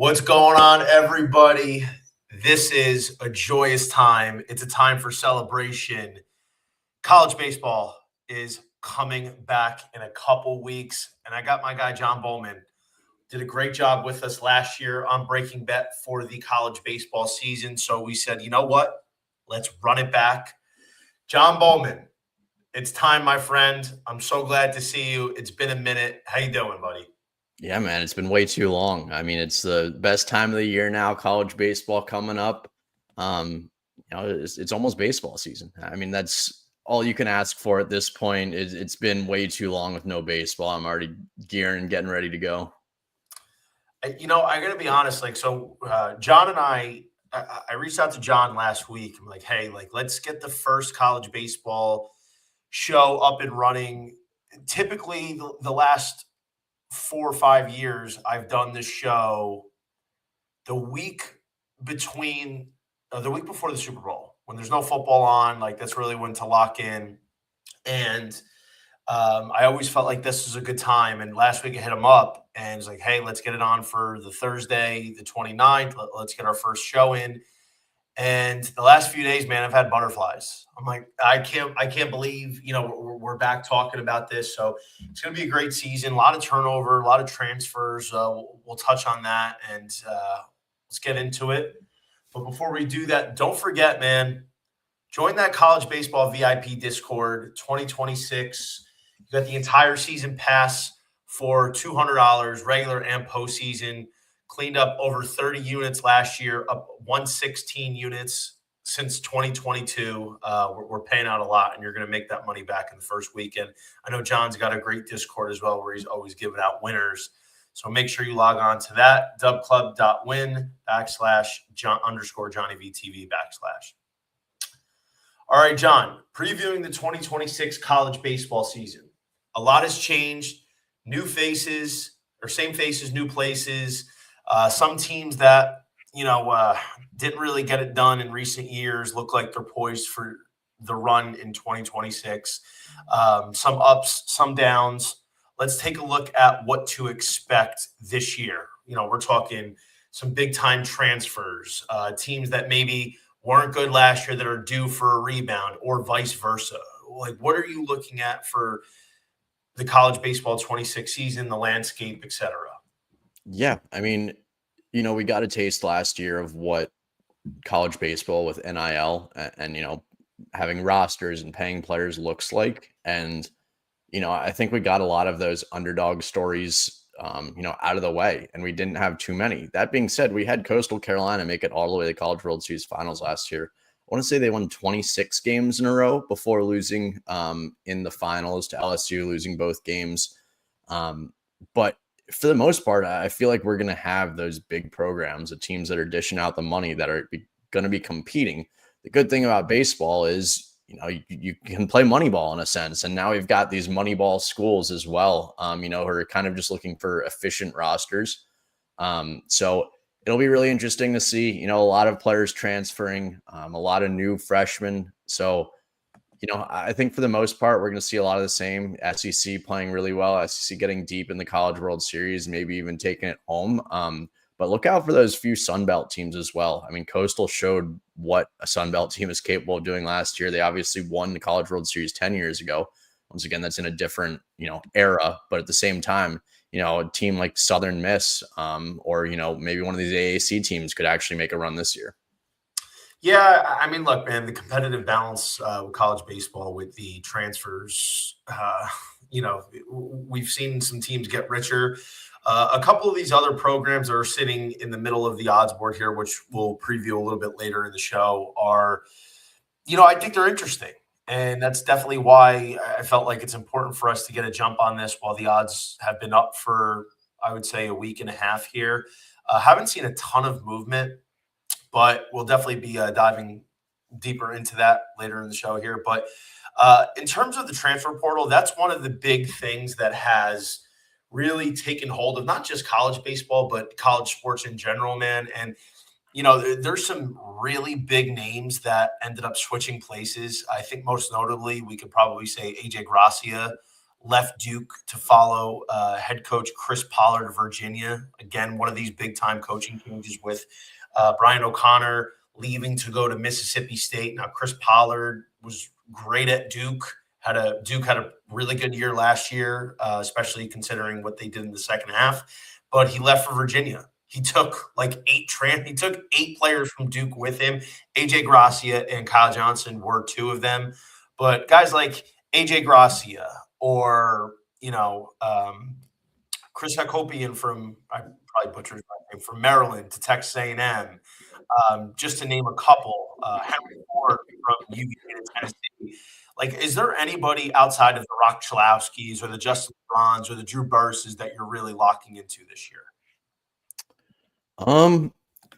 What's going on, everybody? This is a joyous time. It's a time for celebration. College baseball is coming back in a couple weeks, and I got my guy John Bollman. Did a great job with us last year on Breaking Bet for the college baseball season. So we said, you know what? Let's run it back. John Bollman, it's time, my friend. I'm so glad to see you. It's been a minute. How you doing, buddy? Yeah, man, it's been way too long. I mean, it's the best time of the year now, college baseball coming up. It's almost baseball season. I mean, that's all you can ask for at this point. It's been way too long with no baseball. I'm already gearing and getting ready to go. I got to be honest. John and I reached out to John last week. I'm like, hey, let's get the first college baseball show up and running. Typically, the last 4 or 5 years, I've done this show the week between the week before the Super Bowl when there's no football on. Like, that's really when to lock in. And I always felt like this was a good time. And last week I hit him up and was like, hey, let's get it on for the Thursday, the 29th. Let's get our first show in. And the last few days, man, I've had butterflies. I'm like, I can't believe, we're back talking about this. So it's going to be a great season. A lot of turnover, a lot of transfers. We'll touch on that, and let's get into it. But before we do that, don't forget, man, join that college baseball VIP Discord 2026. You got the entire season pass for $200, regular and postseason. Cleaned up over 30 units last year, up 116 units since 2022. We're paying out a lot, and you're going to make that money back in the first weekend. I know John's got a great Discord as well where he's always giving out winners. So make sure you log on to that, dubclub.win/John_JohnnyVTV/. All right, John, previewing the 2026 college baseball season. A lot has changed. New faces, or same faces, new places. Some teams that, didn't really get it done in recent years look like they're poised for the run in 2026. Some ups, some downs. Let's take a look at what to expect this year. We're talking some big-time transfers, teams that maybe weren't good last year that are due for a rebound, or vice versa. Like, what are you looking at for the college baseball 26 season, the landscape, et cetera? Yeah, I mean, we got a taste last year of what college baseball with NIL and having rosters and paying players looks like. And, I think we got a lot of those underdog stories, out of the way, and we didn't have too many. That being said, we had Coastal Carolina make it all the way to the College World Series finals last year. I want to say they won 26 games in a row before losing in the finals to LSU, losing both games. But for the most part, I feel like we're going to have those big programs, the teams that are dishing out the money that are going to be competing. The good thing about baseball is, you can play Moneyball in a sense. And now we've got these Moneyball schools as well, who are kind of just looking for efficient rosters. So it'll be really interesting to see, a lot of players transferring, a lot of new freshmen. So, I think for the most part, we're going to see a lot of the same. SEC playing really well, SEC getting deep in the College World Series, maybe even taking it home. But look out for those few Sunbelt teams as well. I mean, Coastal showed what a Sunbelt team is capable of doing last year. They obviously won the College World Series 10 years ago. Once again, that's in a different, era. But at the same time, a team like Southern Miss or, maybe one of these AAC teams could actually make a run this year. Yeah, I mean, look, man, the competitive balance with college baseball with the transfers, we've seen some teams get richer. A couple of these other programs that are sitting in the middle of the odds board here, which we'll preview a little bit later in the show, are, I think they're interesting. And that's definitely why I felt like it's important for us to get a jump on this while the odds have been up for, I would say, a week and a half here. Haven't seen a ton of movement, but we'll definitely be diving deeper into that later in the show here. But in terms of the transfer portal, that's one of the big things that has really taken hold of not just college baseball, but college sports in general, man. And, there's some really big names that ended up switching places. I think most notably, we could probably say AJ Gracia left Duke to follow head coach Chris Pollard of Virginia. Again, one of these big-time coaching changes with Brian O'Connor leaving to go to Mississippi State. Now, Chris Pollard was great at Duke. Duke had a really good year last year, especially considering what they did in the second half. But he left for Virginia. He took like eight players from Duke with him. AJ Gracia and Kyle Johnson were two of them. But guys like AJ Gracia or Chris Hakopian from, I probably butchered my name, from Maryland to Texas A&M, just to name a couple. Henry Ford from UVA to Tennessee. Like, is there anybody outside of the Rock Chalowskis or the Justin Brons or the Drew Burses that you're really locking into this year?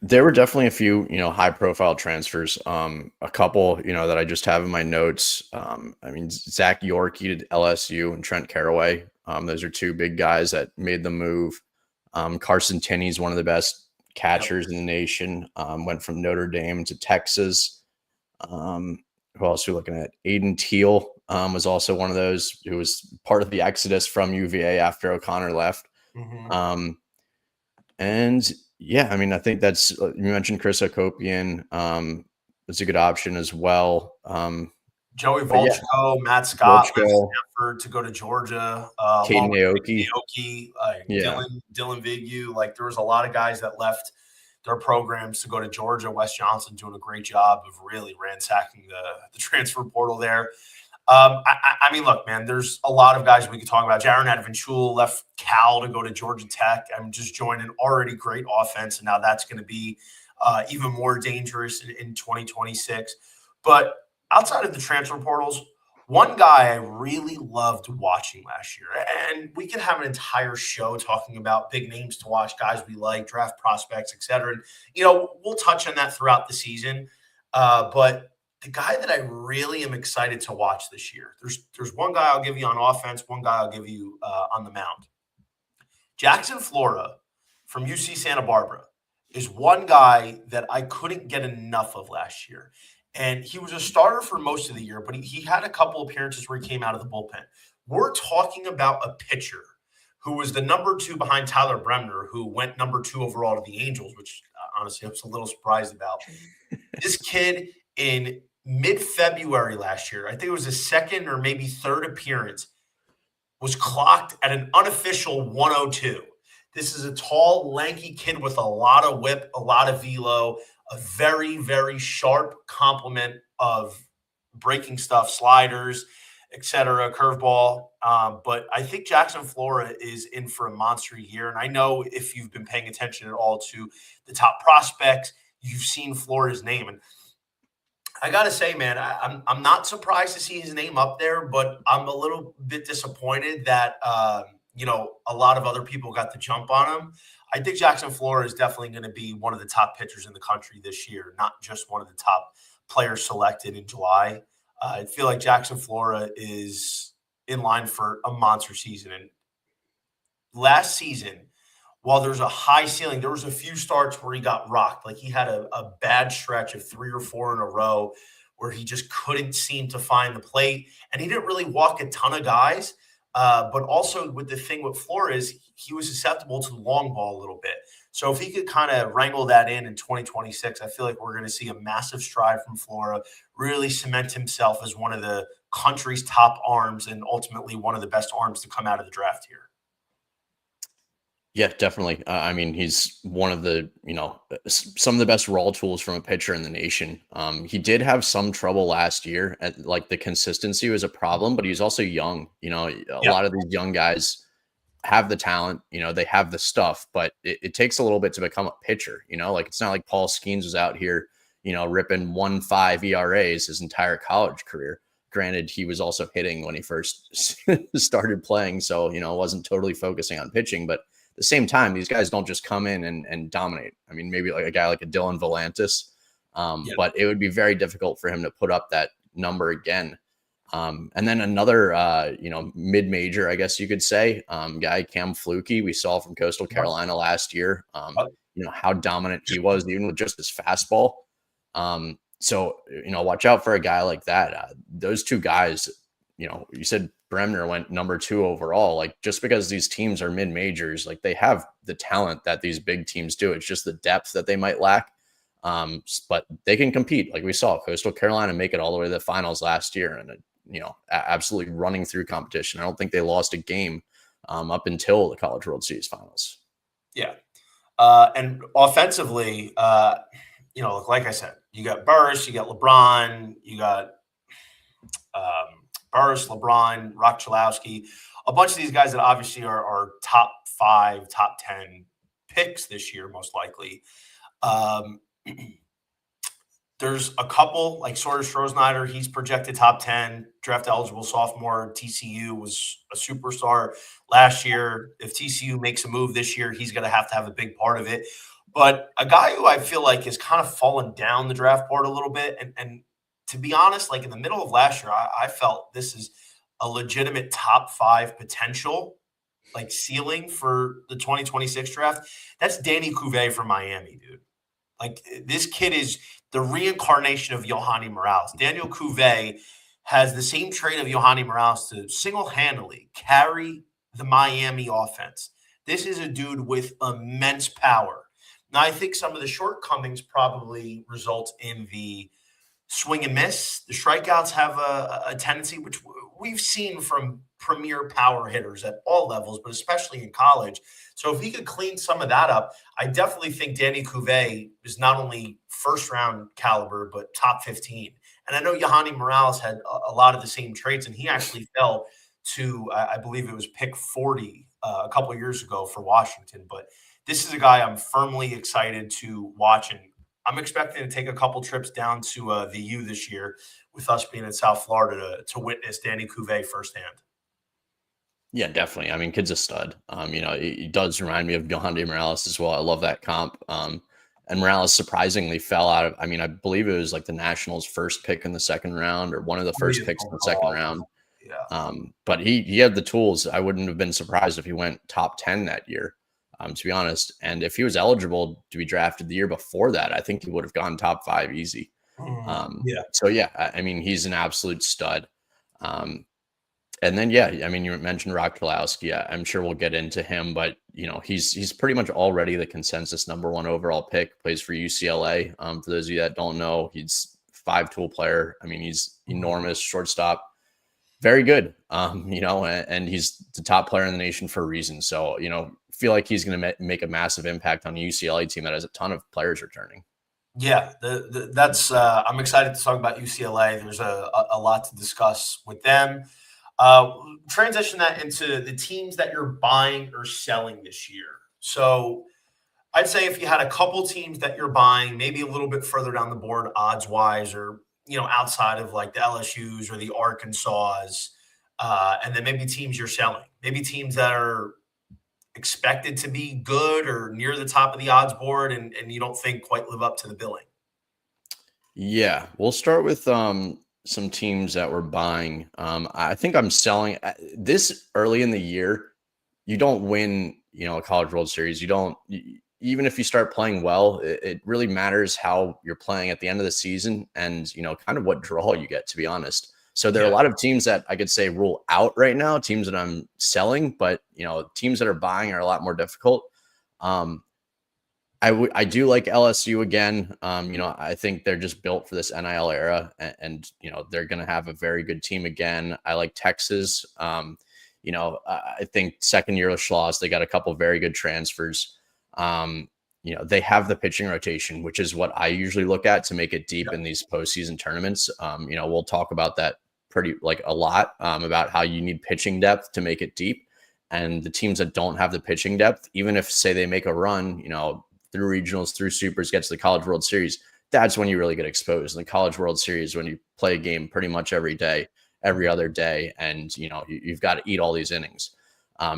There were definitely a few, high profile transfers. A couple, that I just have in my notes. I mean, Zach Yorkie to LSU and Trent Caraway. Those are two big guys that made the move. Carson Tinney's one of the best catchers in the nation. Went from Notre Dame to Texas. Who else are we looking at? Aiden Teal was also one of those who was part of the exodus from UVA after O'Connor left. Mm-hmm. And yeah, I mean, I think that's, you mentioned Chris Hakopian. That's a good option as well. Joey Volchko, Matt Scott left Stanford to go to Georgia. Caden Aoki, Dylan Vigu. Like, there was a lot of guys that left their programs to go to Georgia. Wes Johnson doing a great job of really ransacking the transfer portal there. I mean, look, man, there's a lot of guys we could talk about. Jaron Advenchul left Cal to go to Georgia Tech. I'm just joined an already great offense, and now that's going to be even more dangerous in 2026. But outside of the transfer portals, one guy I really loved watching last year, and we could have an entire show talking about big names to watch, guys we like, draft prospects, et cetera. And, we'll touch on that throughout the season. But the guy that I really am excited to watch this year, there's one guy I'll give you on offense, one guy I'll give you on the mound. Jackson Flora from UC Santa Barbara is one guy that I couldn't get enough of last year. And he was a starter for most of the year, but he had a couple appearances where he came out of the bullpen. We're talking about a pitcher who was the number 2 behind Tyler Bremner, who went number 2 overall to the Angels, which honestly I was a little surprised about. This kid in mid-February last year, I think it was his second or maybe third appearance, was clocked at an unofficial 102. This is a tall, lanky kid with a lot of whip, a lot of velo, a very, very sharp complement of breaking stuff, sliders, etc., curveball. But I think Jackson Flora is in for a monster year. And I know if you've been paying attention at all to the top prospects, you've seen Flora's name. And I got to say, man, I'm not surprised to see his name up there, but I'm a little bit disappointed that, a lot of other people got the jump on him. I think Jackson Flora is definitely going to be one of the top pitchers in the country this year, not just one of the top players selected in July. I feel like Jackson Flora is in line for a monster season. And last season, while there's a high ceiling, there was a few starts where he got rocked. Like, he had a bad stretch of 3 or 4 in a row where he just couldn't seem to find the plate. And he didn't really walk a ton of guys. But also with the thing with Flores, he was susceptible to the long ball a little bit. So if he could kind of wrangle that in 2026, I feel like we're going to see a massive stride from Flora, really cement himself as one of the country's top arms and ultimately one of the best arms to come out of the draft here. Yeah, definitely. I mean, he's one of the, some of the best raw tools from a pitcher in the nation. He did have some trouble last year. Like, the consistency was a problem, but he's also young. A lot of these young guys have the talent, they have the stuff, but it takes a little bit to become a pitcher. Like, it's not like Paul Skeens was out here, ripping 1.5 ERAs his entire college career. Granted, he was also hitting when he first started playing. So, wasn't totally focusing on pitching, but the same time, these guys don't just come in and dominate. I mean, maybe like a guy like a Dylan Volantis, but it would be very difficult for him to put up that number again. And then another, mid-major, I guess you could say, guy, Cam Flukie, we saw from Coastal Carolina last year, how dominant he was, even with just his fastball. So, watch out for a guy like that. Those two guys, you said Bremner went number 2 overall. Like, just because these teams are mid-majors, like, they have the talent that these big teams do. It's just the depth that they might lack. But they can compete. Like we saw Coastal Carolina make it all the way to the finals last year, and absolutely running through competition. I don't think they lost a game up until the College World Series finals. Yeah. And offensively, like I said, you got Burris, you got LeBron, you got Burris, LeBron, Rock Chalowski, a bunch of these guys that obviously are top 5, top 10 picks this year, most likely. There's a couple like Sawyer Strohsnyder. He's projected top 10, draft eligible sophomore. TCU was a superstar last year. If TCU makes a move this year, he's going to have a big part of it. But a guy who I feel like has kind of fallen down the draft board a little bit. And to be honest, like in the middle of last year, I felt this is a legitimate top 5 potential, like ceiling for the 2026 draft. That's Danny Cuvée from Miami, dude. Like, this kid is the reincarnation of Johanny Morales. Daniel Cuvée has the same trait of Johanny Morales to single-handedly carry the Miami offense. This is a dude with immense power. Now, I think some of the shortcomings probably result in the swing and miss. The strikeouts have a tendency, which we've seen from premier power hitters at all levels, but especially in college. So if he could clean some of that up, I definitely think Danny Cuvée is not only first-round caliber, but top 15. And I know Johanny Morales had a lot of the same traits, and he actually fell to, I believe it was pick 40 a couple of years ago for Washington. But this is a guy I'm firmly excited to watch, and I'm expecting to take a couple trips down to the U this year with us being in South Florida to witness Danny Cuvée firsthand. Yeah, definitely. I mean, kid's a stud. It does remind me of Johanny Morales as well. I love that comp. And Morales surprisingly fell out of, I believe it was like the Nationals' first pick in the second round, or one of the first picks in the second round. Yeah. But he had the tools. I wouldn't have been surprised if he went top 10 that year, to be honest. And if he was eligible to be drafted the year before that, I think he would have gone top 5 easy. Yeah. So yeah, he's an absolute stud. And then, you mentioned Rock Chalowski. I'm sure we'll get into him, but he's pretty much already the consensus number 1 overall pick. Plays for UCLA. For those of you that don't know, he's 5-tool player. He's enormous, shortstop, very good. And he's the top player in the nation for a reason. So feel like he's going to make a massive impact on a UCLA team that has a ton of players returning. Yeah, that's I'm excited to talk about UCLA. There's a lot to discuss with them. Transition that into the teams that you're buying or selling this year. So I'd say if you had a couple teams that you're buying, maybe a little bit further down the board odds wise, or outside of like the LSUs or the Arkansas, and then maybe teams you're selling, maybe teams that are expected to be good or near the top of the odds board and you don't think quite live up to the billing. Yeah, we'll start with some teams that we're buying. I think I'm selling this early in the year. You don't win, a College World Series. You don't, even if you start playing well, it really matters how you're playing at the end of the season and, kind of what draw you get, to be honest. So there are a lot of teams that I could say rule out right now, teams that I'm selling, but, teams that are buying are a lot more difficult. I do like LSU again. I think they're just built for this NIL era, and they're going to have a very good team again. I like Texas. I think second year of Schloss, they got a couple of very good transfers. They have the pitching rotation, which is what I usually look at to make it deep in these postseason tournaments. We'll talk about that a lot about how you need pitching depth to make it deep. And the teams that don't have the pitching depth, even if say they make a run, through regionals, through supers, get to the College World Series, that's when you really get exposed. In the College World Series, when you play a game pretty much every day, every other day, and you've got to eat all these innings.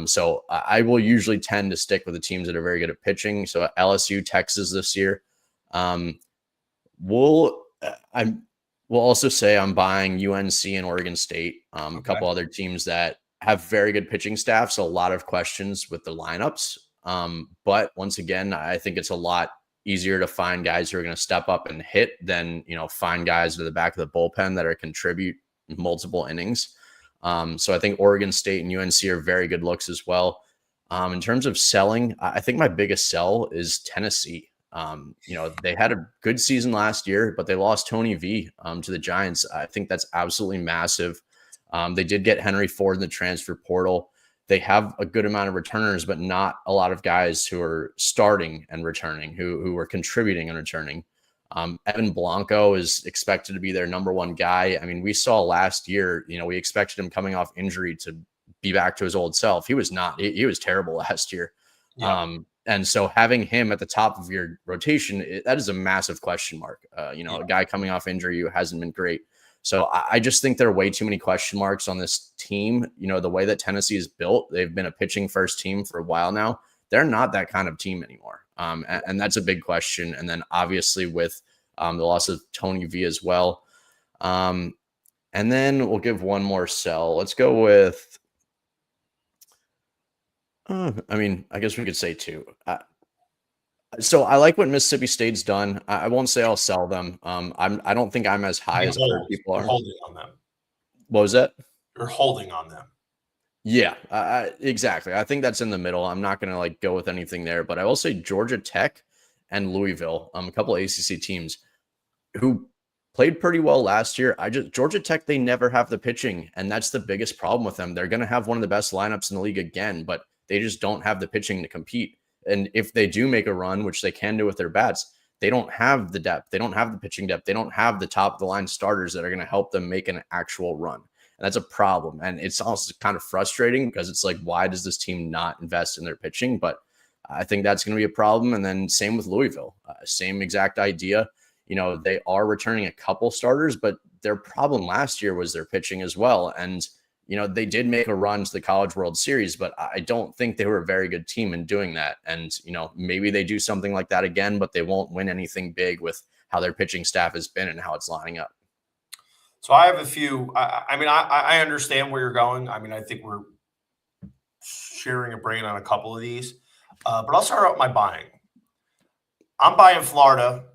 So I will usually tend to stick with the teams that are very good at pitching. So LSU, Texas this year. We'll also say I'm buying UNC and Oregon State, a couple other teams that have very good pitching staffs. So a lot of questions with the lineups. But once again, I think it's a lot easier to find guys who are going to step up and hit than, find guys to the back of the bullpen that are contribute multiple innings. So I think Oregon State and UNC are very good looks as well. In terms of selling, I think my biggest sell is Tennessee. They had a good season last year, but they lost Tony V to the Giants. I think that's absolutely massive. They did get Henry Ford in the transfer portal. They have a good amount of returners, but not a lot of guys who are starting and returning, who are contributing and returning. Evan Blanco is expected to be their number one guy. I mean, we saw last year, we expected him coming off injury to be back to his old self. He was not. He was terrible last year. Yeah. And so having him at the top of your rotation, that is a massive question mark. A guy coming off injury who hasn't been great. So I just think there are way too many question marks on this team. The way that Tennessee is built, they've been a pitching first team for a while now. They're not that kind of team anymore. And that's a big question. And then obviously with the loss of Tony V as well. And then we'll give one more sell. Let's go with, I guess we could say two. So I like what Mississippi State's done. I won't say I'll sell them. I don't think I'm as high as other people are. You're holding on them. What was that? You're holding on them. Yeah, exactly. I think that's in the middle. I'm not going to go with anything there, but I will say Georgia Tech and Louisville, a couple of ACC teams who played pretty well last year. Georgia Tech, they never have the pitching, and that's the biggest problem with them. They're going to have one of the best lineups in the league again, but they just don't have the pitching to compete. And if they do make a run, which they can do with their bats, they don't have the depth. They don't have the pitching depth. They don't have the top of the line starters that are going to help them make an actual run. And that's a problem. And it's also kind of frustrating because it's like, why does this team not invest in their pitching? But I think that's going to be a problem. And then same with Louisville, same exact idea. They are returning a couple starters, but their problem last year was their pitching as well. And, they did make a run to the College World Series, but I don't think they were a very good team in doing that. And, maybe they do something like that again, but they won't win anything big with how their pitching staff has been and how it's lining up. So I have a few. I understand where you're going. I think we're sharing a brain on a couple of these, but I'll start out my buying. I'm buying Florida.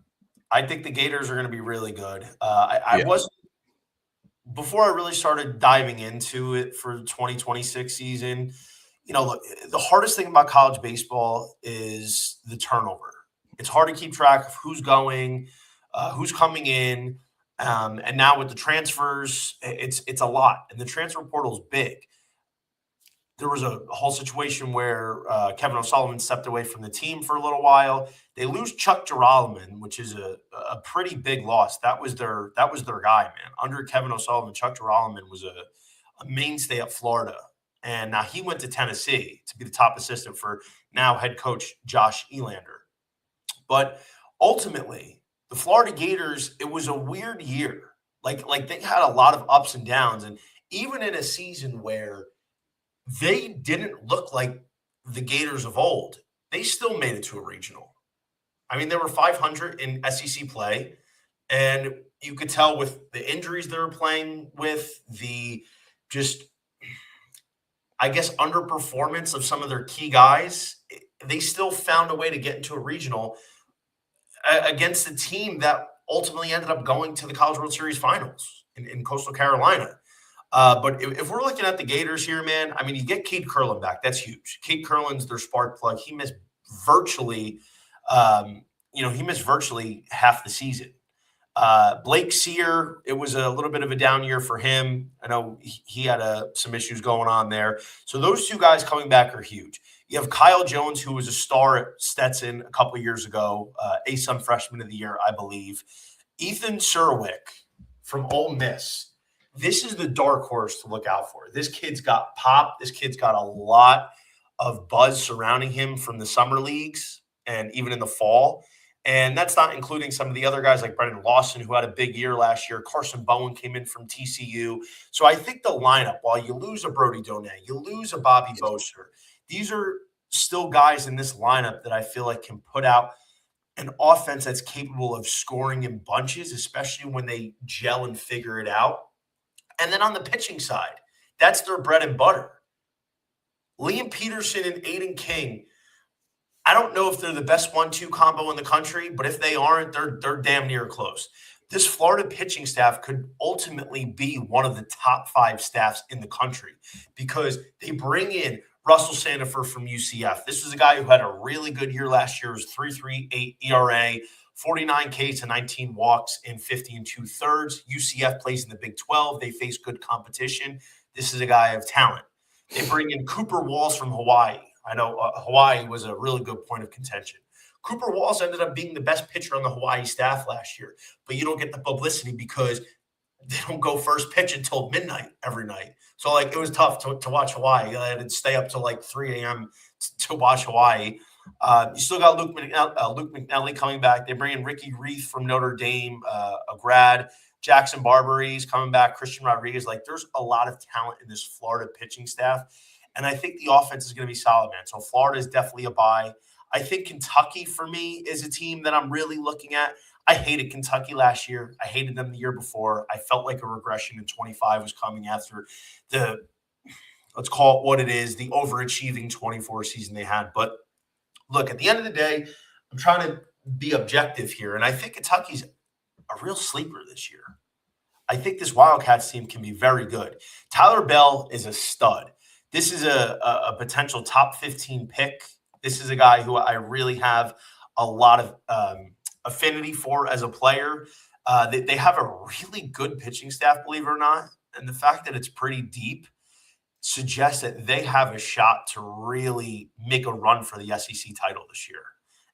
I think the Gators are going to be really good. I was before I really started diving into it for the 2026 season. Look, the hardest thing about college baseball is the turnover. It's hard to keep track of who's going, who's coming in. And now with the transfers, it's a lot. And the transfer portal is big. There was a whole situation where Kevin O'Sullivan stepped away from the team for a little while. They lose Chuck Giralman, which is a pretty big loss. That was their guy, man. Under Kevin O'Sullivan, Chuck Giralman was a mainstay at Florida. And now he went to Tennessee to be the top assistant for now head coach Josh Elander. But ultimately, the Florida Gators, it was a weird year. Like they had a lot of ups and downs. And even in a season where they didn't look like the Gators of old, they still made it to a regional. They were 500 in SEC play. And you could tell with the injuries they were playing with, the just, I guess, underperformance of some of their key guys, they still found a way to get into a regional against a team that ultimately ended up going to the College World Series finals in Coastal Carolina. But if we're looking at the Gators here, man, you get Cade Curlin back. That's huge. Cade Curlin's their spark plug. He missed virtually, half the season. Blake Sear, it was a little bit of a down year for him. I know he had some issues going on there. So those two guys coming back are huge. You have Kyle Jones, who was a star at Stetson a couple of years ago, ASUN Freshman of the Year, I believe. Ethan Surwick from Ole Miss. This is the dark horse to look out for. This kid's got pop. This kid's got a lot of buzz surrounding him from the summer leagues and even in the fall. And that's not including some of the other guys like Brendan Lawson, who had a big year last year. Carson Bowen came in from TCU. So I think the lineup, while you lose a Brody Donay, you lose a Bobby Boser, these are still guys in this lineup that I feel like can put out an offense that's capable of scoring in bunches, especially when they gel and figure it out. And then on the pitching side, that's their bread and butter. Liam Peterson and Aiden King, I don't know if they're the best 1-2 combo in the country, but if they aren't, they're damn near close. this Florida pitching staff could ultimately be one of the top 5 staffs in the country because they bring in Russell Sandifer from UCF. This was a guy who had a really good year last year. It was 3.38 ERA, 49 Ks to 19 walks in 50 and 2/3. UCF plays in the Big 12. They face good competition. This is a guy of talent. They bring in Cooper Walls from Hawaii. I know Hawaii was a really good point of contention. Cooper Walls ended up being the best pitcher on the Hawaii staff last year, but you don't get the publicity because they don't go first pitch until midnight every night. So, like, it was tough to watch Hawaii. I had to stay up till like 3 a.m. to watch Hawaii. You still got Luke McNally coming back. They bring in Ricky Reith from Notre Dame, a grad. Jackson Barbary's coming back. Christian Rodriguez. Like, there's a lot of talent in this Florida pitching staff. And I think the offense is going to be solid, man. So Florida is definitely a buy. I think Kentucky, for me, is a team that I'm really looking at. I hated Kentucky last year. I hated them the year before. I felt like a regression in 25 was coming after the, let's call it what it is, the overachieving 24 season they had. But look, at the end of the day, I'm trying to be objective here. And I think Kentucky's a real sleeper this year. I think this Wildcats team can be very good. Tyler Bell is a stud. This is a potential top 15 pick. This is a guy who I really have a lot of affinity for as a player. They have a really good pitching staff, believe it or not. And the fact that it's pretty deep suggests that they have a shot to really make a run for the SEC title this year.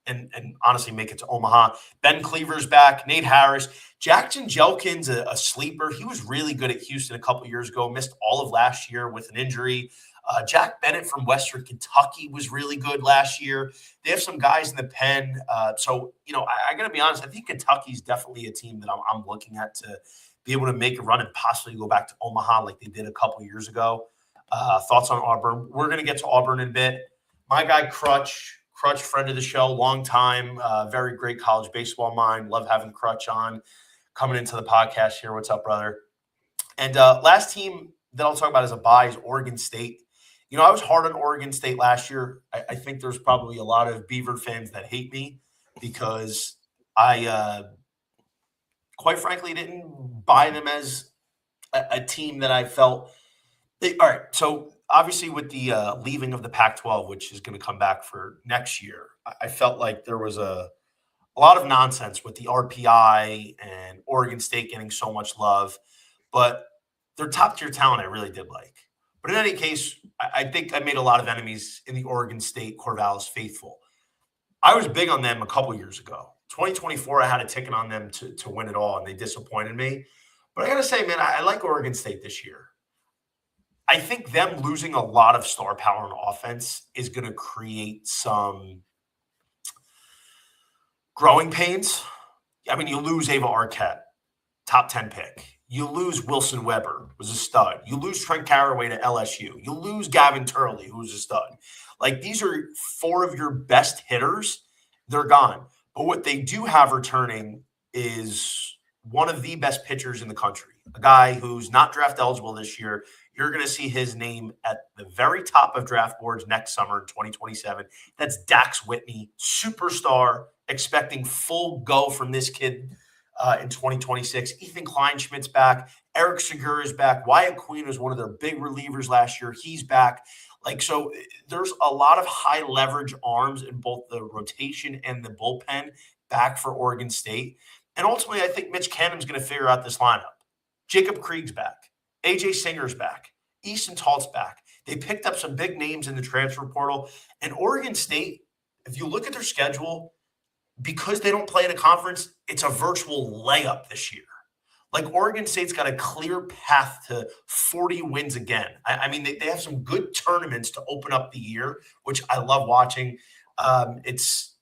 And honestly make it to Omaha. Ben Cleaver's back. Nate Harris. Jackson Jelkin's a sleeper. He was really good at Houston a couple years ago. Missed all of last year with an injury. Jack Bennett from Western Kentucky was really good last year. They have some guys in the pen. So, I got to be honest. I think Kentucky's definitely a team that I'm looking at to be able to make a run and possibly go back to Omaha like they did a couple years ago. Thoughts on Auburn? We're going to get to Auburn in a bit. My guy, Crutch, friend of the show, long time, very great college baseball mind. Love having Crutch on, coming into the podcast here. What's up, brother? And last team that I'll talk about as a buy is Oregon State. I was hard on Oregon State last year. I think there's probably a lot of Beaver fans that hate me because I, quite frankly, didn't buy them as a team that I felt – all right, so obviously with the leaving of the Pac-12, which is going to come back for next year, I felt like there was a lot of nonsense with the RPI and Oregon State getting so much love. But their top-tier talent I really did like. But in any case, I think I made a lot of enemies in the Oregon State Corvallis faithful. I was big on them a couple years ago. 2024, I had a ticket on them to win it all, and they disappointed me. But I got to say, man, I like Oregon State this year. I think them losing a lot of star power on offense is going to create some growing pains. I mean, you lose Ava Arquette, top 10 pick. You lose Wilson Weber, who's a stud. You lose Trent Carraway to LSU. You lose Gavin Turley, who's a stud. Like, these are 4 of your best hitters. They're gone. But what they do have returning is one of the best pitchers in the country, a guy who's not draft eligible this year. You're going to see his name at the very top of draft boards next summer in 2027. That's Dax Whitney, superstar, expecting full go from this kid in 2026. Ethan Kleinschmidt's back. Eric Segura is back. Wyatt Queen was one of their big relievers last year. He's back. So there's a lot of high leverage arms in both the rotation and the bullpen back for Oregon State. And ultimately, I think Mitch Cannon's going to figure out this lineup. Jacob Krieg's back. AJ Singer's back. Easton Talt's back. They picked up some big names in the transfer portal. And Oregon State, if you look at their schedule, because they don't play in a conference, it's a virtual layup this year. Like, Oregon State's got a clear path to 40 wins again. I mean, they have some good tournaments to open up the year, which I love watching. It's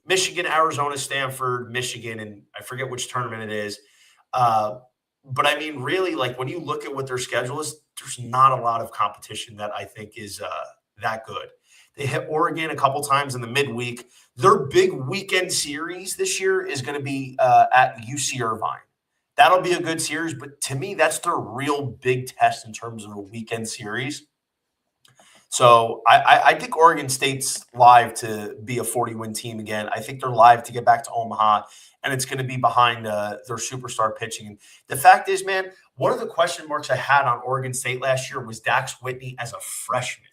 Michigan, Arizona, Stanford, Michigan, and I forget which tournament it is. But I mean, really, like, when you look at what their schedule is, there's not a lot of competition that I think is that good. They hit Oregon a couple times in the midweek. Their big weekend series this year is going to be at UC Irvine. That'll be a good series, but to me, that's their real big test in terms of a weekend series. So I think Oregon State's live to be a 40-win team again. I think they're live to get back to Omaha, and it's going to be behind their superstar pitching. And the fact is, man, one of the question marks I had on Oregon State last year was Dax Whitney as a freshman.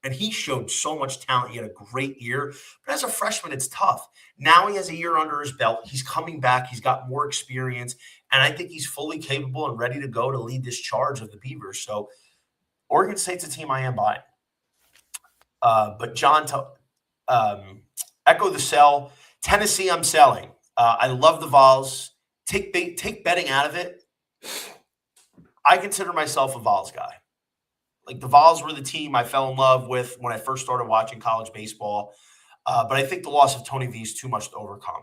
And he showed so much talent. He had a great year. But as a freshman, it's tough. Now he has a year under his belt. He's coming back. He's got more experience. And I think he's fully capable and ready to go to lead this charge of the Beavers. So Oregon State's a team I am buying. But John, echo the sell. Tennessee, I'm selling. I love the Vols. Take betting out of it. I consider myself a Vols guy. Like the Vols were the team I fell in love with when I first started watching college baseball. But I think the loss of Tony V is too much to overcome.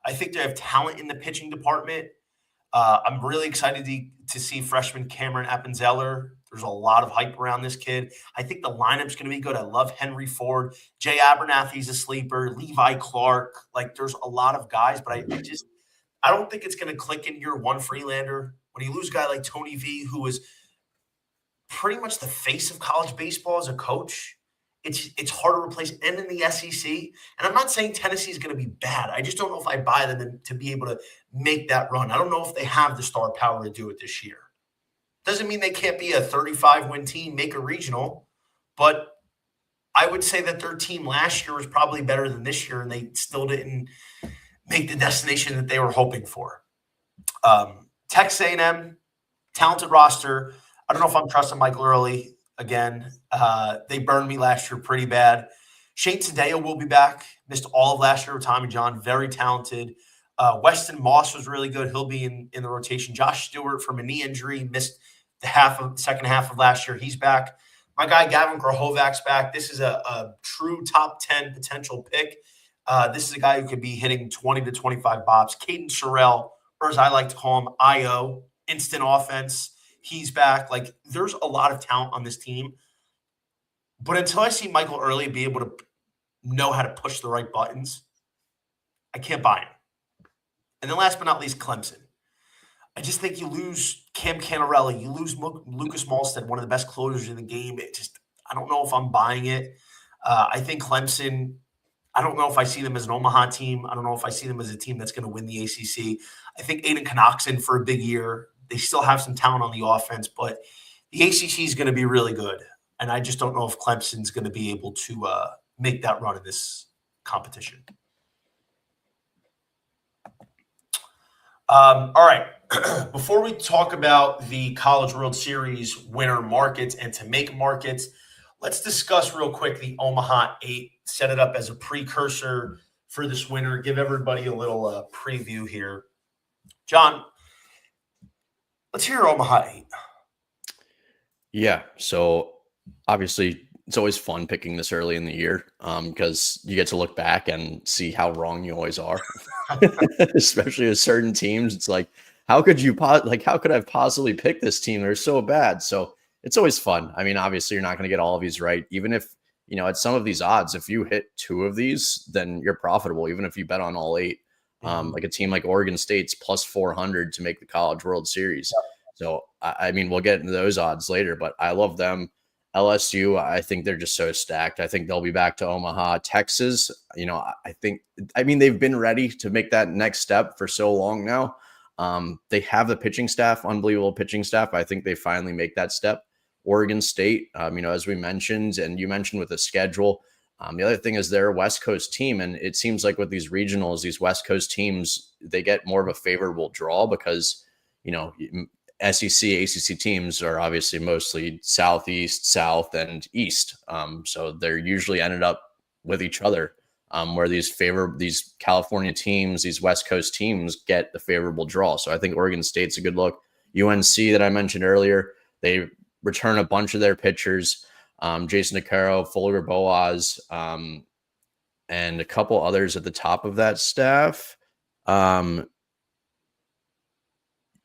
I think they have talent in the pitching department. I'm really excited to see freshman Cameron Appenzeller. There's a lot of hype around this kid. I think the lineup's going to be good. I love Henry Ford. Jay Abernathy's a sleeper. Levi Clark. Like there's a lot of guys, but I don't think it's going to click in year one for Elander. When you lose a guy like Tony V, who was pretty much the face of college baseball as a coach, it's hard to replace. And in the SEC, and I'm not saying Tennessee is going to be bad. I just don't know if I buy them to be able to make that run. I don't know if they have the star power to do it this year. Doesn't mean they can't be a 35-win team, make a regional, but I would say that their team last year was probably better than this year, and they still didn't make the destination that they were hoping for. Texas A&M, talented roster. I don't know if I'm trusting Michael Early again. They burned me last year pretty bad. Shane Tadeo will be back. Missed all of last year with Tommy John. Very talented. Weston Moss was really good. He'll be in the rotation. Josh Stewart from a knee injury missed the second half of last year. He's back. My guy Gavin Grahovac's back. This is a true top 10 potential pick. This is a guy who could be hitting 20 to 25 bops. Caden Sorrell, or as I like to call him, IO, instant offense. He's back. Like, there's a lot of talent on this team. But until I see Michael Early be able to know how to push the right buttons, I can't buy him. And then last but not least, Clemson. I just think you lose Cam Canarelli. You lose Lucas Malstead, one of the best closers in the game. I don't know if I'm buying it. I think Clemson, I don't know if I see them as an Omaha team. I don't know if I see them as a team that's going to win the ACC. I think Aiden Knoxon for a big year. They still have some talent on the offense, but the ACC is going to be really good. And I just don't know if Clemson's going to be able to make that run in this competition. All right. Before we talk about the College World Series winner markets and to make markets, let's discuss real quick the Omaha 8. Set it up as a precursor for this winter. Give everybody a little preview here. John, let's hear Omaha 8. Yeah. So obviously it's always fun picking this early in the year because you get to look back and see how wrong you always are, especially with certain teams. It's like, how could I have possibly picked this team? They're so bad. So it's always fun. I mean, obviously you're not going to get all of these right. Even if, at some of these odds, if you hit 2 of these, then you're profitable. Even if you bet on all 8, like a team like Oregon State's plus 400 to make the College World Series. Yep. So, I mean, we'll get into those odds later, but I love them. LSU, I think they're just so stacked. I think they'll be back to Omaha. Texas, they've been ready to make that next step for so long now. They have the pitching staff, unbelievable pitching staff. I think they finally make that step. Oregon State, as we mentioned, and you mentioned with the schedule, the other thing is they're a West Coast team. And it seems like with these regionals, these West Coast teams, they get more of a favorable draw because, SEC, ACC teams are obviously mostly Southeast, South, and East. So they're usually ended up with each other, where these California teams, these West Coast teams get the favorable draw. So I think Oregon State's a good look. UNC that I mentioned earlier, they return a bunch of their pitchers, Jason DeCaro, Folger Boaz, and a couple others at the top of that staff.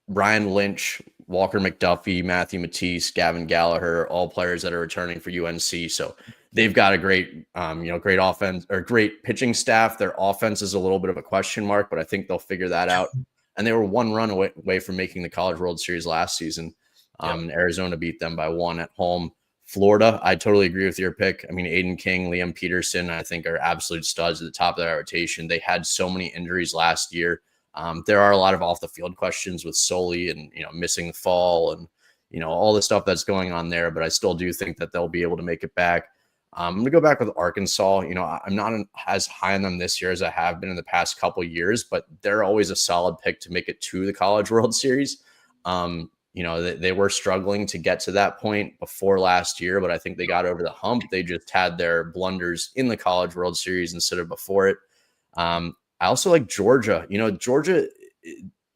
Brian Lynch, Walker McDuffie, Matthew Matisse, Gavin Gallagher, all players that are returning for UNC. So they've got a great, great offense or great pitching staff. Their offense is a little bit of a question mark, but I think they'll figure that out. And they were 1 run away from making the College World Series last season. Arizona beat them by 1 at home. Florida, I totally agree with your pick. I mean, Aiden King, Liam Peterson, I think are absolute studs at the top of their rotation. They had so many injuries last year. There are a lot of off the field questions with Soli and, missing the fall and, all the stuff that's going on there. But I still do think that they'll be able to make it back. I'm going to go back with Arkansas. I'm not as high on them this year as I have been in the past couple of years, but they're always a solid pick to make it to the College World Series. They were struggling to get to that point before last year, but I think they got over the hump. They just had their blunders in the College World Series instead of before it. I also like Georgia. Georgia,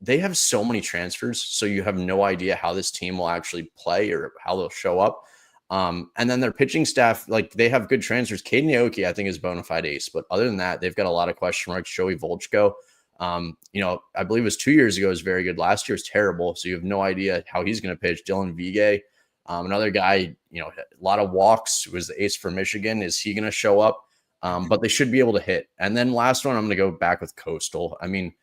they have so many transfers, so you have no idea how this team will actually play or how they'll show up. And then their pitching staff, they have good transfers. Caden Aoki, I think, is bona fide ace, but other than that, they've got a lot of question marks. Joey Volchko, I believe it was 2 years ago, was very good. Last year was terrible, so you have no idea how he's going to pitch. Dylan Vigay, another guy, a lot of walks, was the ace for Michigan. Is he going to show up? But they should be able to hit. And then last one, I'm going to go back with Coastal. I mean,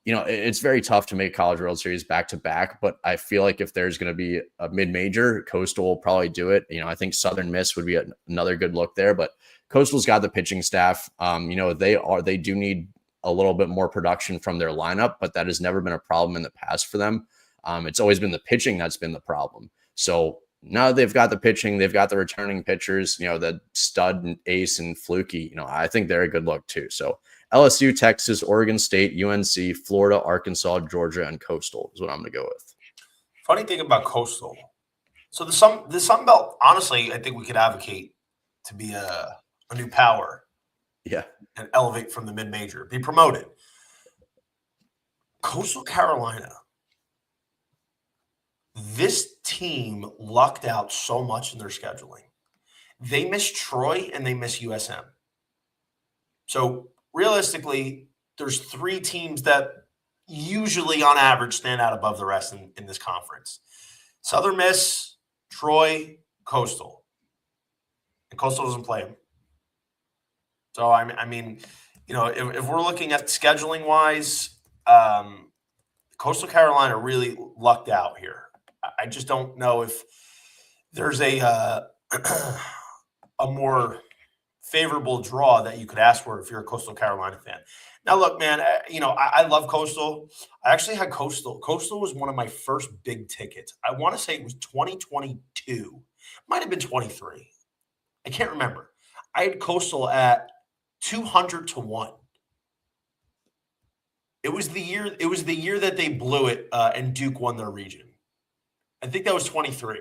it's very tough to make College World Series back to back, but I feel like if there's going to be a mid-major, Coastal will probably do it. I think Southern Miss would be another good look there, but Coastal's got the pitching staff. They do need a little bit more production from their lineup, but that has never been a problem in the past for them. It's always been the pitching that's been the problem. So now they've got the pitching, they've got the returning pitchers, the stud and ace and Fluky. I think they're a good look too. So LSU, Texas, Oregon State, UNC, Florida, Arkansas, Georgia, and Coastal is what I'm going to go with. Funny thing about Coastal. So the Sun Belt, honestly, I think we could advocate to be a new power. Yeah. And elevate from the mid-major, be promoted. Coastal Carolina, this team lucked out so much in their scheduling. They miss Troy and they miss USM. So realistically, there's 3 teams that usually on average stand out above the rest in this conference. Southern Miss, Troy, Coastal. And Coastal doesn't play them. So, I mean, if we're looking at scheduling wise, Coastal Carolina really lucked out here. I just don't know if there's a more favorable draw that you could ask for if you're a Coastal Carolina fan. Now, look, man, I love Coastal. I actually had Coastal. Coastal was one of my first big tickets. I want to say it was 2022. Might have been 23. I can't remember. I had Coastal at 200 to 1. It was the year that they blew it and Duke won their region. I think that was 23.